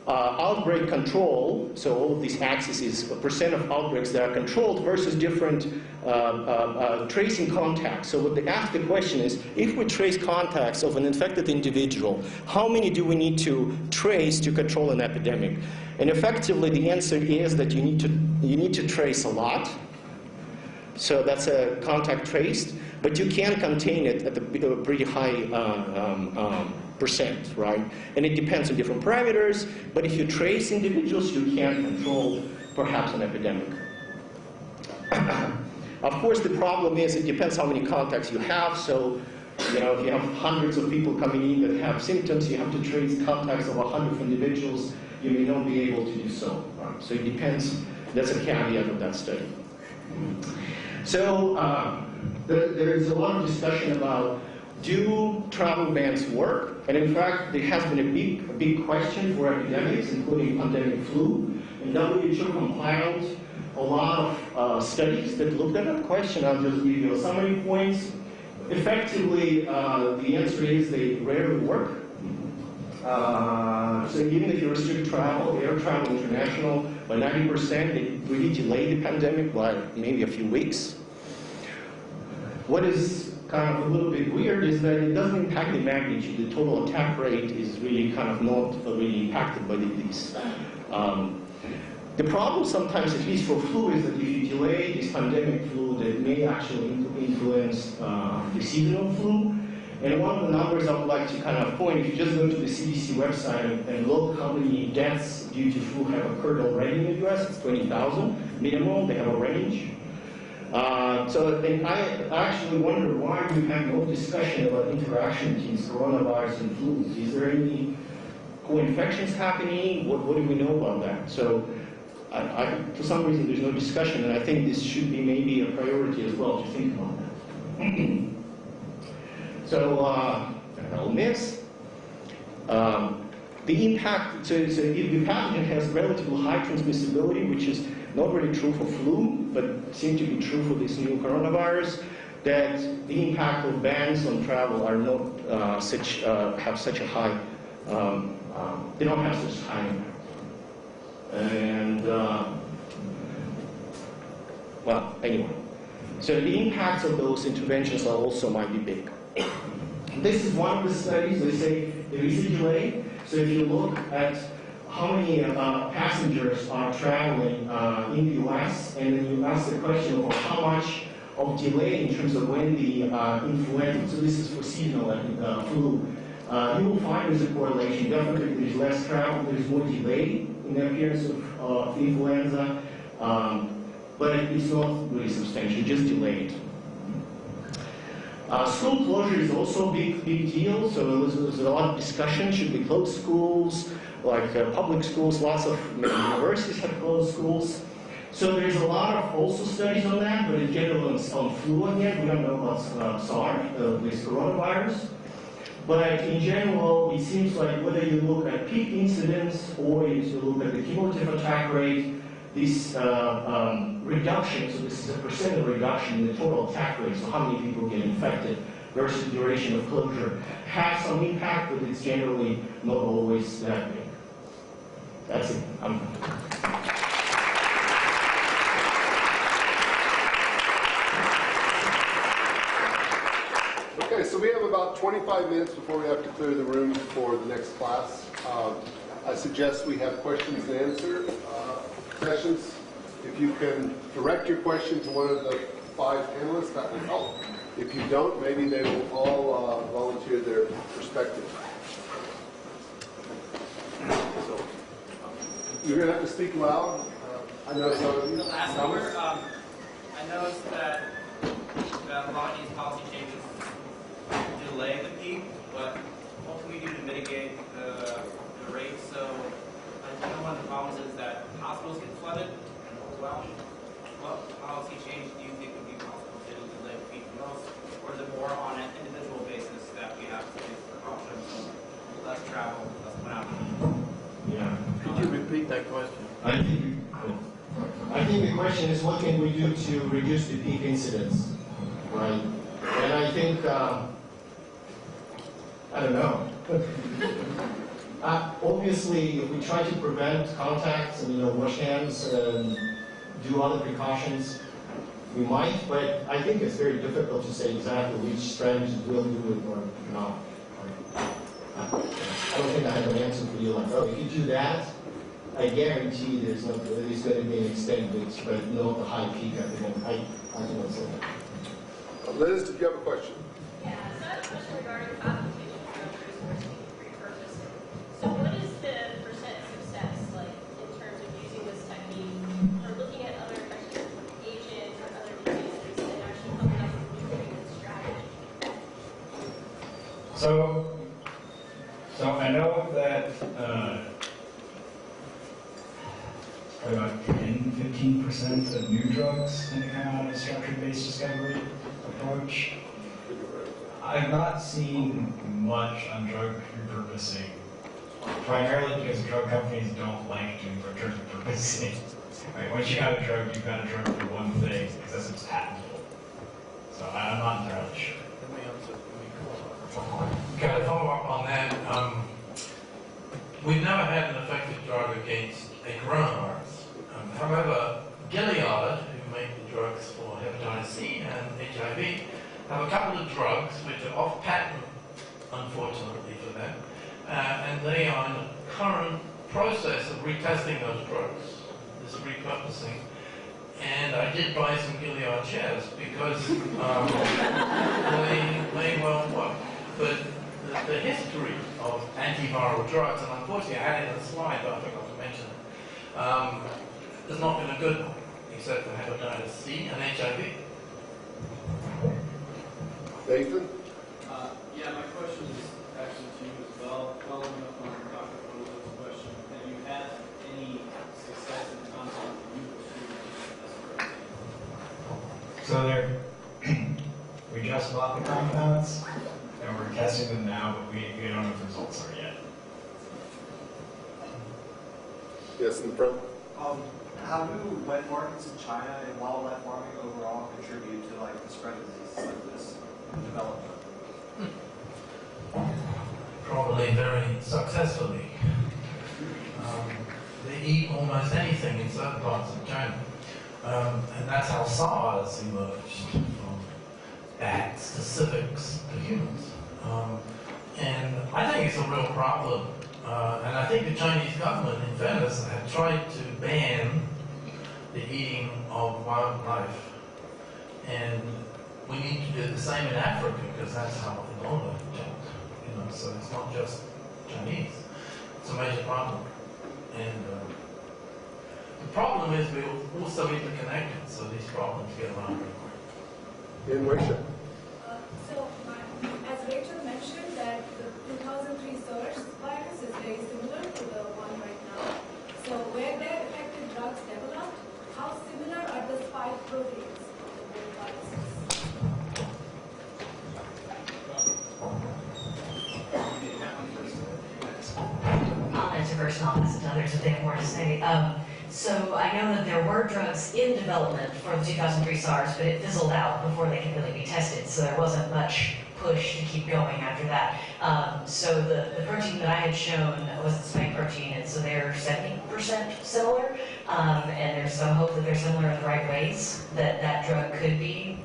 outbreak control, so all of these axes is percent of outbreaks that are controlled versus different tracing contacts. So what they ask the question is, if we trace contacts of an infected individual, how many do we need to trace to control an epidemic? And effectively the answer is that you need to trace a lot. So that's a contact traced, but you can contain it at a pretty high percent, right? And it depends on different parameters, but if you trace individuals, you can control perhaps an epidemic. Of course, the problem is it depends how many contacts you have, so if you have hundreds of people coming in that have symptoms, you have to trace contacts of 100 individuals, you may not be able to do so, right? So it depends, that's a caveat of that study. So there is a lot of discussion about, do travel bans work? And in fact, there has been a big question for epidemics, including pandemic flu. And WHO compiled a lot of studies that looked at that question. I'll just give you a summary points. Effectively, the answer is they rarely work. So even if you restrict travel, air travel international, by 90%, it really delayed the pandemic by maybe a few weeks. What is kind of a little bit weird is that it doesn't impact the magnitude. The total attack rate is really kind of not really impacted by these. The problem sometimes, at least for flu, is that if you delay this pandemic flu, that may actually influence the seasonal flu. And one of the numbers I would like to kind of point, if you just go to the CDC website and look how many deaths due to flu have occurred already in the US, it's 20,000 minimum, they have a range. And I actually wonder why we have no discussion about interaction between coronavirus and flu. Is there any co-infections happening? What do we know about that? So for some reason there's no discussion, and I think this should be maybe a priority as well to think about that. So I'll miss. The impact, so if the pathogen has relatively high transmissibility, which is not really true for flu, but seems to be true for this new coronavirus, that the impact of bans on travel are not have such a high they don't have such high impact. And, well, anyway. So the impacts of those interventions are also might be big. This is one of the studies. They say there is a delay. So if you look at how many passengers are traveling in the U.S., and then you ask the question of how much of delay in terms of when the influenza, so this is for seasonal flu, you will find there's a correlation. Definitely there's less travel, there's more delay in the appearance of influenza, but it's not really substantial, just delayed. School closure is also a big deal, so there's a lot of discussion. Should we close schools, like public schools? Lots of universities have closed schools. So there's a lot of also studies on that, but in general on flu again, we don't know about SARS, this coronavirus. But in general, it seems like whether you look at peak incidence or you look at the cumulative attack rate, this reduction, so this is a percent of reduction in the total attack rate, so how many people get infected versus duration of closure, has some impact, but it's generally not always that big. That's it. Okay, so we have about 25 minutes before we have to clear the room for the next class. I suggest we have questions and answer sessions. If you can direct your question to one of the 5 panelists, that would help. If you don't, maybe they will all volunteer their perspective. So, you're going to have to speak loud. I know some of you. Last summer, I noticed that a lot of these policy changes delay the peak, but what can we do to mitigate the rate? So I know one of the problems is that hospitals get flooded and overwhelmed. What policy change do you think would be possible to delay the peak most? Or is it more on an individual basis that we have to take precautions, less travel, less went out? Yeah. Could you repeat that question? I think the question is what can we do to reduce the peak incidence, right? And I think, I don't know. Obviously, if we try to prevent contacts and wash hands and do other precautions, we might, but I think it's very difficult to say exactly which strands will do it or not. I don't think I have an answer for you like, oh, if you do that, I guarantee there's going to be an extended, but not the high peak at the moment. I don't say that. Liz, did you have a question? Yeah, so I have a question regarding application of resources being repurposed. So what is the percent success like in terms of using this technique or looking at other infectious agents or other diseases and actually coming up with a new treatment strategy? So I know that about 10–15% of new drugs tend to come out of a structure-based discovery approach. I've not seen much on drug repurposing, primarily because drug companies don't like doing drug repurposing. Right, once you have a drug, you've got a drug for one thing, because that's what's patentable. So I'm not entirely sure. Let me answer. Can I follow up on that? We've never had an effective drug against a coronavirus. However, Gilead, who make the drugs for hepatitis C and HIV, have a couple of drugs which are off patent, unfortunately for them, and they are in the current process of retesting those drugs, this repurposing. And I did buy some Gilead shares because they well work. But the history of antiviral drugs, and unfortunately I had it in a slide, but I forgot to mention it, has not been a good one, except for hepatitis C and HIV. Nathan? Yeah, my question is actually to you as well. Following up on Dr. Frozo's question, have you had any success in the concept of you pursuing? So we just bought the compounds, and we're testing them now, but we don't know what the results are yet. Yes, in the front. How do wet markets in China and wildlife farming overall contribute to the spread of diseases like this in development? Problem probably very successfully. They eat almost anything in certain parts of China. And that's how SARS emerged, from bats to civics to humans. And I think it's a real problem. And I think the Chinese government, in fairness, have tried to ban the eating of wildlife. And we need to do the same in Africa, because that's how Ebola jumped. So it's not just Chinese. It's a major problem. And the problem is we're also interconnected, so these problems get around. In Russia. As Rachel mentioned, that the 2003 SARS virus is very similar to the one right now. So where the effective drugs developed, how similar are the spike proteins of the both viruses? I'll answer first, and I'll listen to others if they have more to say. So I know that there were drugs in development for the 2003 SARS, but it fizzled out before they could really be tested, so there wasn't much push to keep going after that. So the protein that I had shown was the spike protein, and so they're 70% similar, and there's some hope that they're similar in the right ways, that that drug could be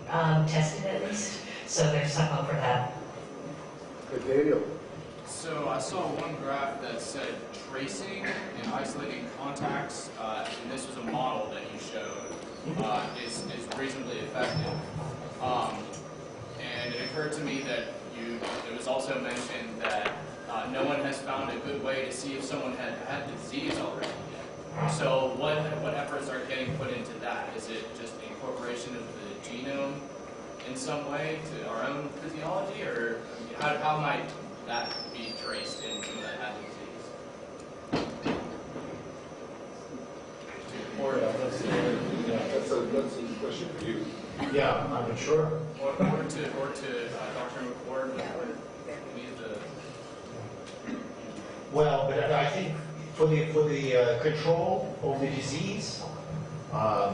tested at least. So there's some hope for that. Daniel. So I saw one graph that said tracing and isolating contacts, and this was a model that you showed, is reasonably effective. And it occurred to me that it was also mentioned that no one has found a good way to see if someone had had the disease already yet. So what efforts are getting put into that? Is it just incorporation of the genome in some way to our own physiology, or how might that be traced in someone that had the disease? That's a question for you. Yeah, I'm not sure. Or to Dr. McCord. Well, but I think for the control of the disease, I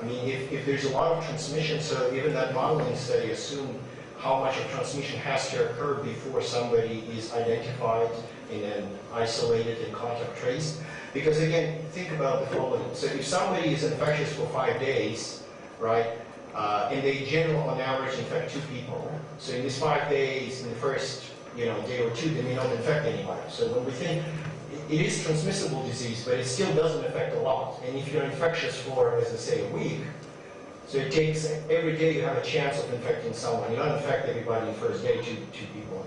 mean, if there's a lot of transmission, so even that modeling study assumed how much of transmission has to occur before somebody is identified and then isolated and contact traced. Because again, think about the following. So if somebody is infectious for 5 days, right, and they generally on average infect 2 people. So in these 5 days, in the first day or 2, they may not infect anybody. So when we think it is transmissible disease, but it still doesn't affect a lot. And if you're infectious for, as I say, a week, so it takes, every day you have a chance of infecting someone. You don't infect everybody the first day, two people,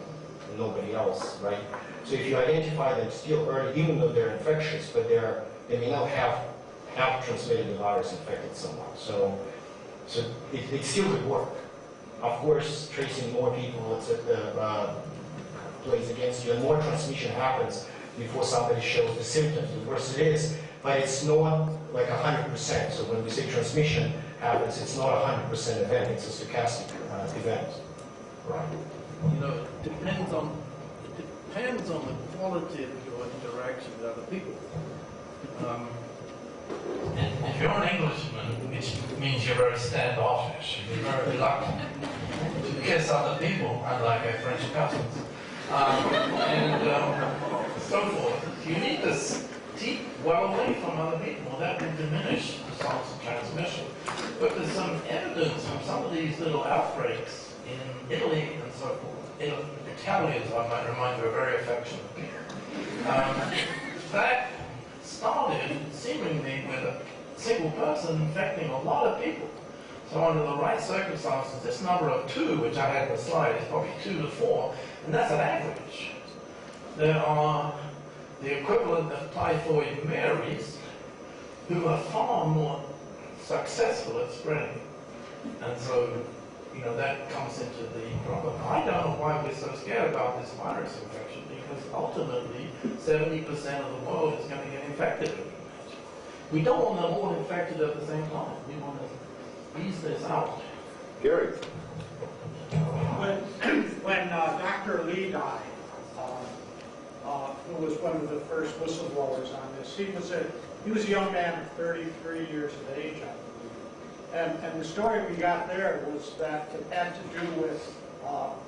and nobody else, right? So if you identify them still early, even though they're infectious, but they may not have transmitted the virus, infected someone. So it still could work. Of course, tracing more people plays against you, and more transmission happens before somebody shows the symptoms. The worse it is, but it's not like 100%. So when we say transmission happens, it's not a 100% event, it's a stochastic event. Right. It depends on the quality of your interaction with other people. If you're an Englishman, which means you're very standoffish, you're very reluctant to kiss other people, unlike our French cousins, and so forth, you need to keep well away from other people. That will diminish the chance of transmission. But there's some evidence from some of these little outbreaks in Italy and so forth. Italians, I might remind you, are very affectionate people. That started seemingly with a single person infecting a lot of people. So under the right circumstances, this number of 2, which I had in the slide, is probably 2 to 4, and that's an average. There are the equivalent of typhoid Marys who are far more successful at spreading. And so, that comes into the problem. I don't know why we're so scared about this virus infection, because ultimately 70% of the world is going to get infected. We don't want them all infected at the same time. We want to ease this out. Gary. When Dr. Lee died, who was one of the first whistleblowers on this, he was a young man of 33 years of age, I believe. And the story we got there was that it had to do with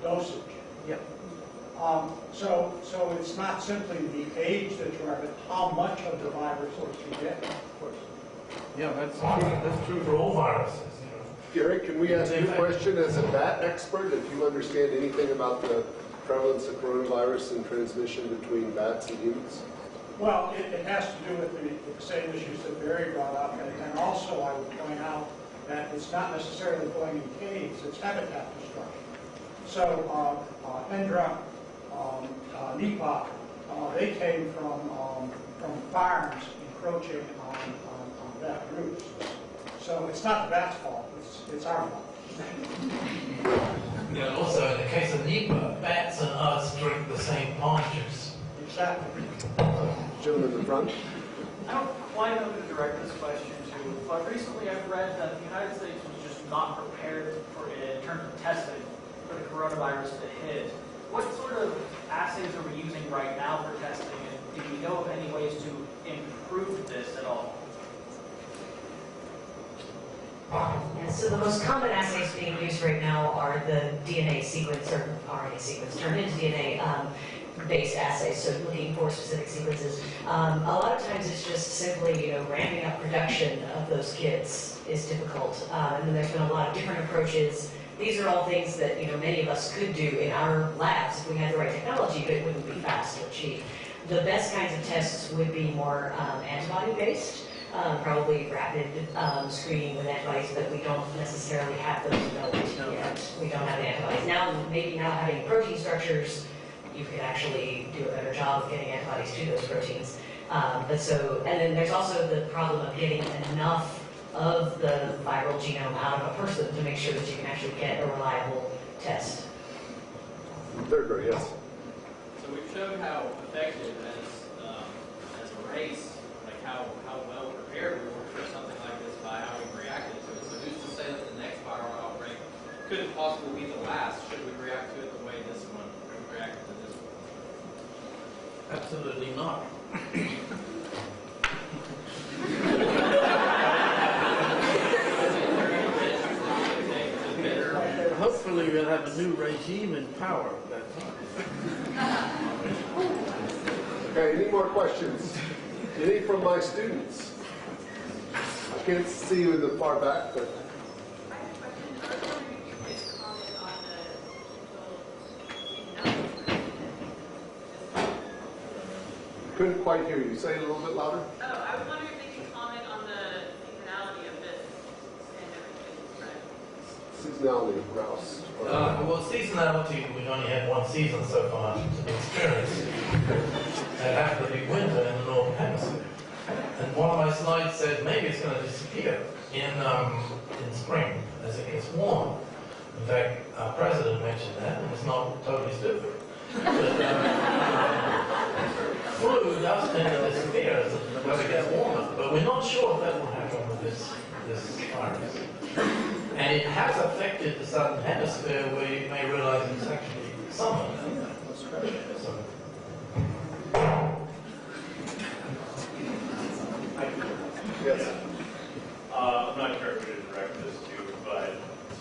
dosage. Yep. So it's not simply the age that's right, but how much of the virus that you get, of course. Yeah, that's true for all viruses. Gary, can we ask you a question as a bat expert, if you understand anything about the prevalence of coronavirus and transmission between bats and humans? Well, it has to do with the same issues that Barry brought up, and also I would point out that it's not necessarily going in caves, it's habitat destruction. So Hendra, Nipah, they came from farms encroaching on bat roofs. So it's not the bat's fault, it's our fault. Yeah, also in the case of Nipah, bats and us drink the same pond juice. Exactly. Gentleman in the front. I don't quite know who to direct this question to, but recently I've read that the United States was just not prepared for it in terms of testing for the coronavirus to hit. What sort of assays are we using right now for testing, and do we know of any ways to improve this at all? Yeah, so the most common assays being used right now are the DNA sequence or RNA sequence turned into DNA based assays, so looking for specific sequences. A lot of times it's just simply, ramping up production of those kits is difficult. And then there's been a lot of different approaches. These are all things that, many of us could do in our labs if we had the right technology, but it wouldn't be fast or cheap. The best kinds of tests would be more antibody-based. Probably rapid screening with antibodies, but we don't necessarily have those developed yet. We don't have the antibodies. Maybe now having protein structures, you can actually do a better job of getting antibodies to those proteins. And then there's also the problem of getting enough of the viral genome out of a person to make sure that you can actually get a reliable test. Third grade, yes. So we've shown how effective as a race, like how well prepared we were for something like this by how we reacted to it. So who's to say that the next viral outbreak couldn't possibly be the last? Should we react to it the way this one reacted to this one? Absolutely not. Hopefully we'll have a new regime in power at that time. Okay, any more questions? Any from my students? I can't see you in the far back, but... Couldn't quite hear you. Say it a little bit louder. Oh, I was wondering if you could comment on the seasonality of this pandemic. Seasonality of grouse. Well, seasonality, we've only had one season so far to experience. It happened to be winter in the Northern Hemisphere. And one of my slides said maybe it's going to disappear in spring as it gets warm. In fact, our president mentioned that, and it's not totally stupid. Flu does tend to disappear as the weather gets warmer, but we're not sure if that will happen with this virus. And it has affected the southern hemisphere where you may realize it's actually summer. So. Yes. I'm not sure who to direct this to, but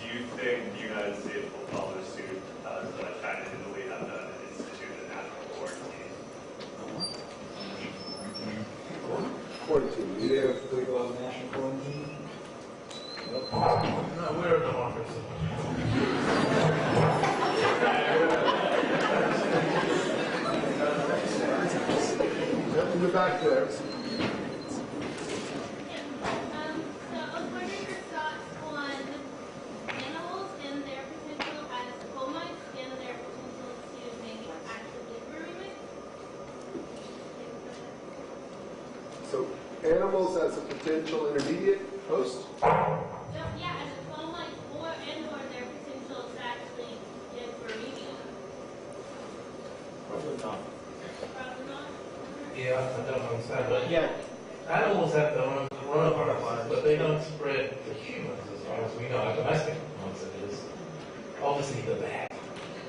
do you think the United States will follow suit as China and Italy have done and institute a national quarantine? Quarantine. Do they have to go on national quarantine? No, we're a democracy. In the back there. So animals as a potential intermediate host? Yeah, as a clone or their potential to actually give viremia. Probably not. Probably not. Yeah, I don't understand, but yeah, animals have their own coronavirus, but they don't spread to humans as far as we know. Our domestic ones it is. Obviously the bat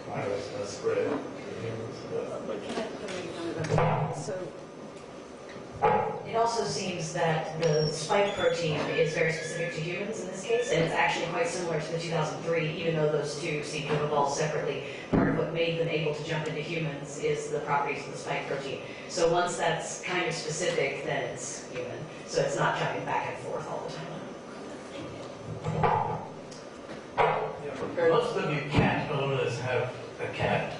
virus does spread to humans. So it also seems that the spike protein is very specific to humans in this case, and it's actually quite similar to the 2003, even though those two seem to have evolved separately. Part of what made them able to jump into humans is the properties of the spike protein. So once that's kind of specific, then it's human. So it's not jumping back and forth all the time. Most of you cat owners have a cat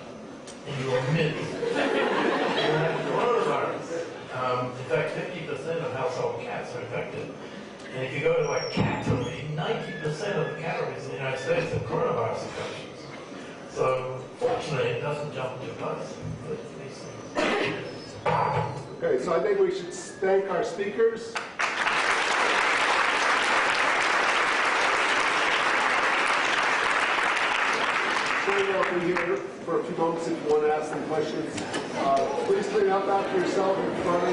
in your midst. You have coronavirus. In fact, 50% of household cats are infected. And if you go to a cattery, 90% of the catteries in the United States have coronavirus infections. So fortunately, it doesn't jump too close. Okay, so I think we should thank our speakers. We'll be here for a few moments if you want to ask some questions. Please clean up after yourself in front of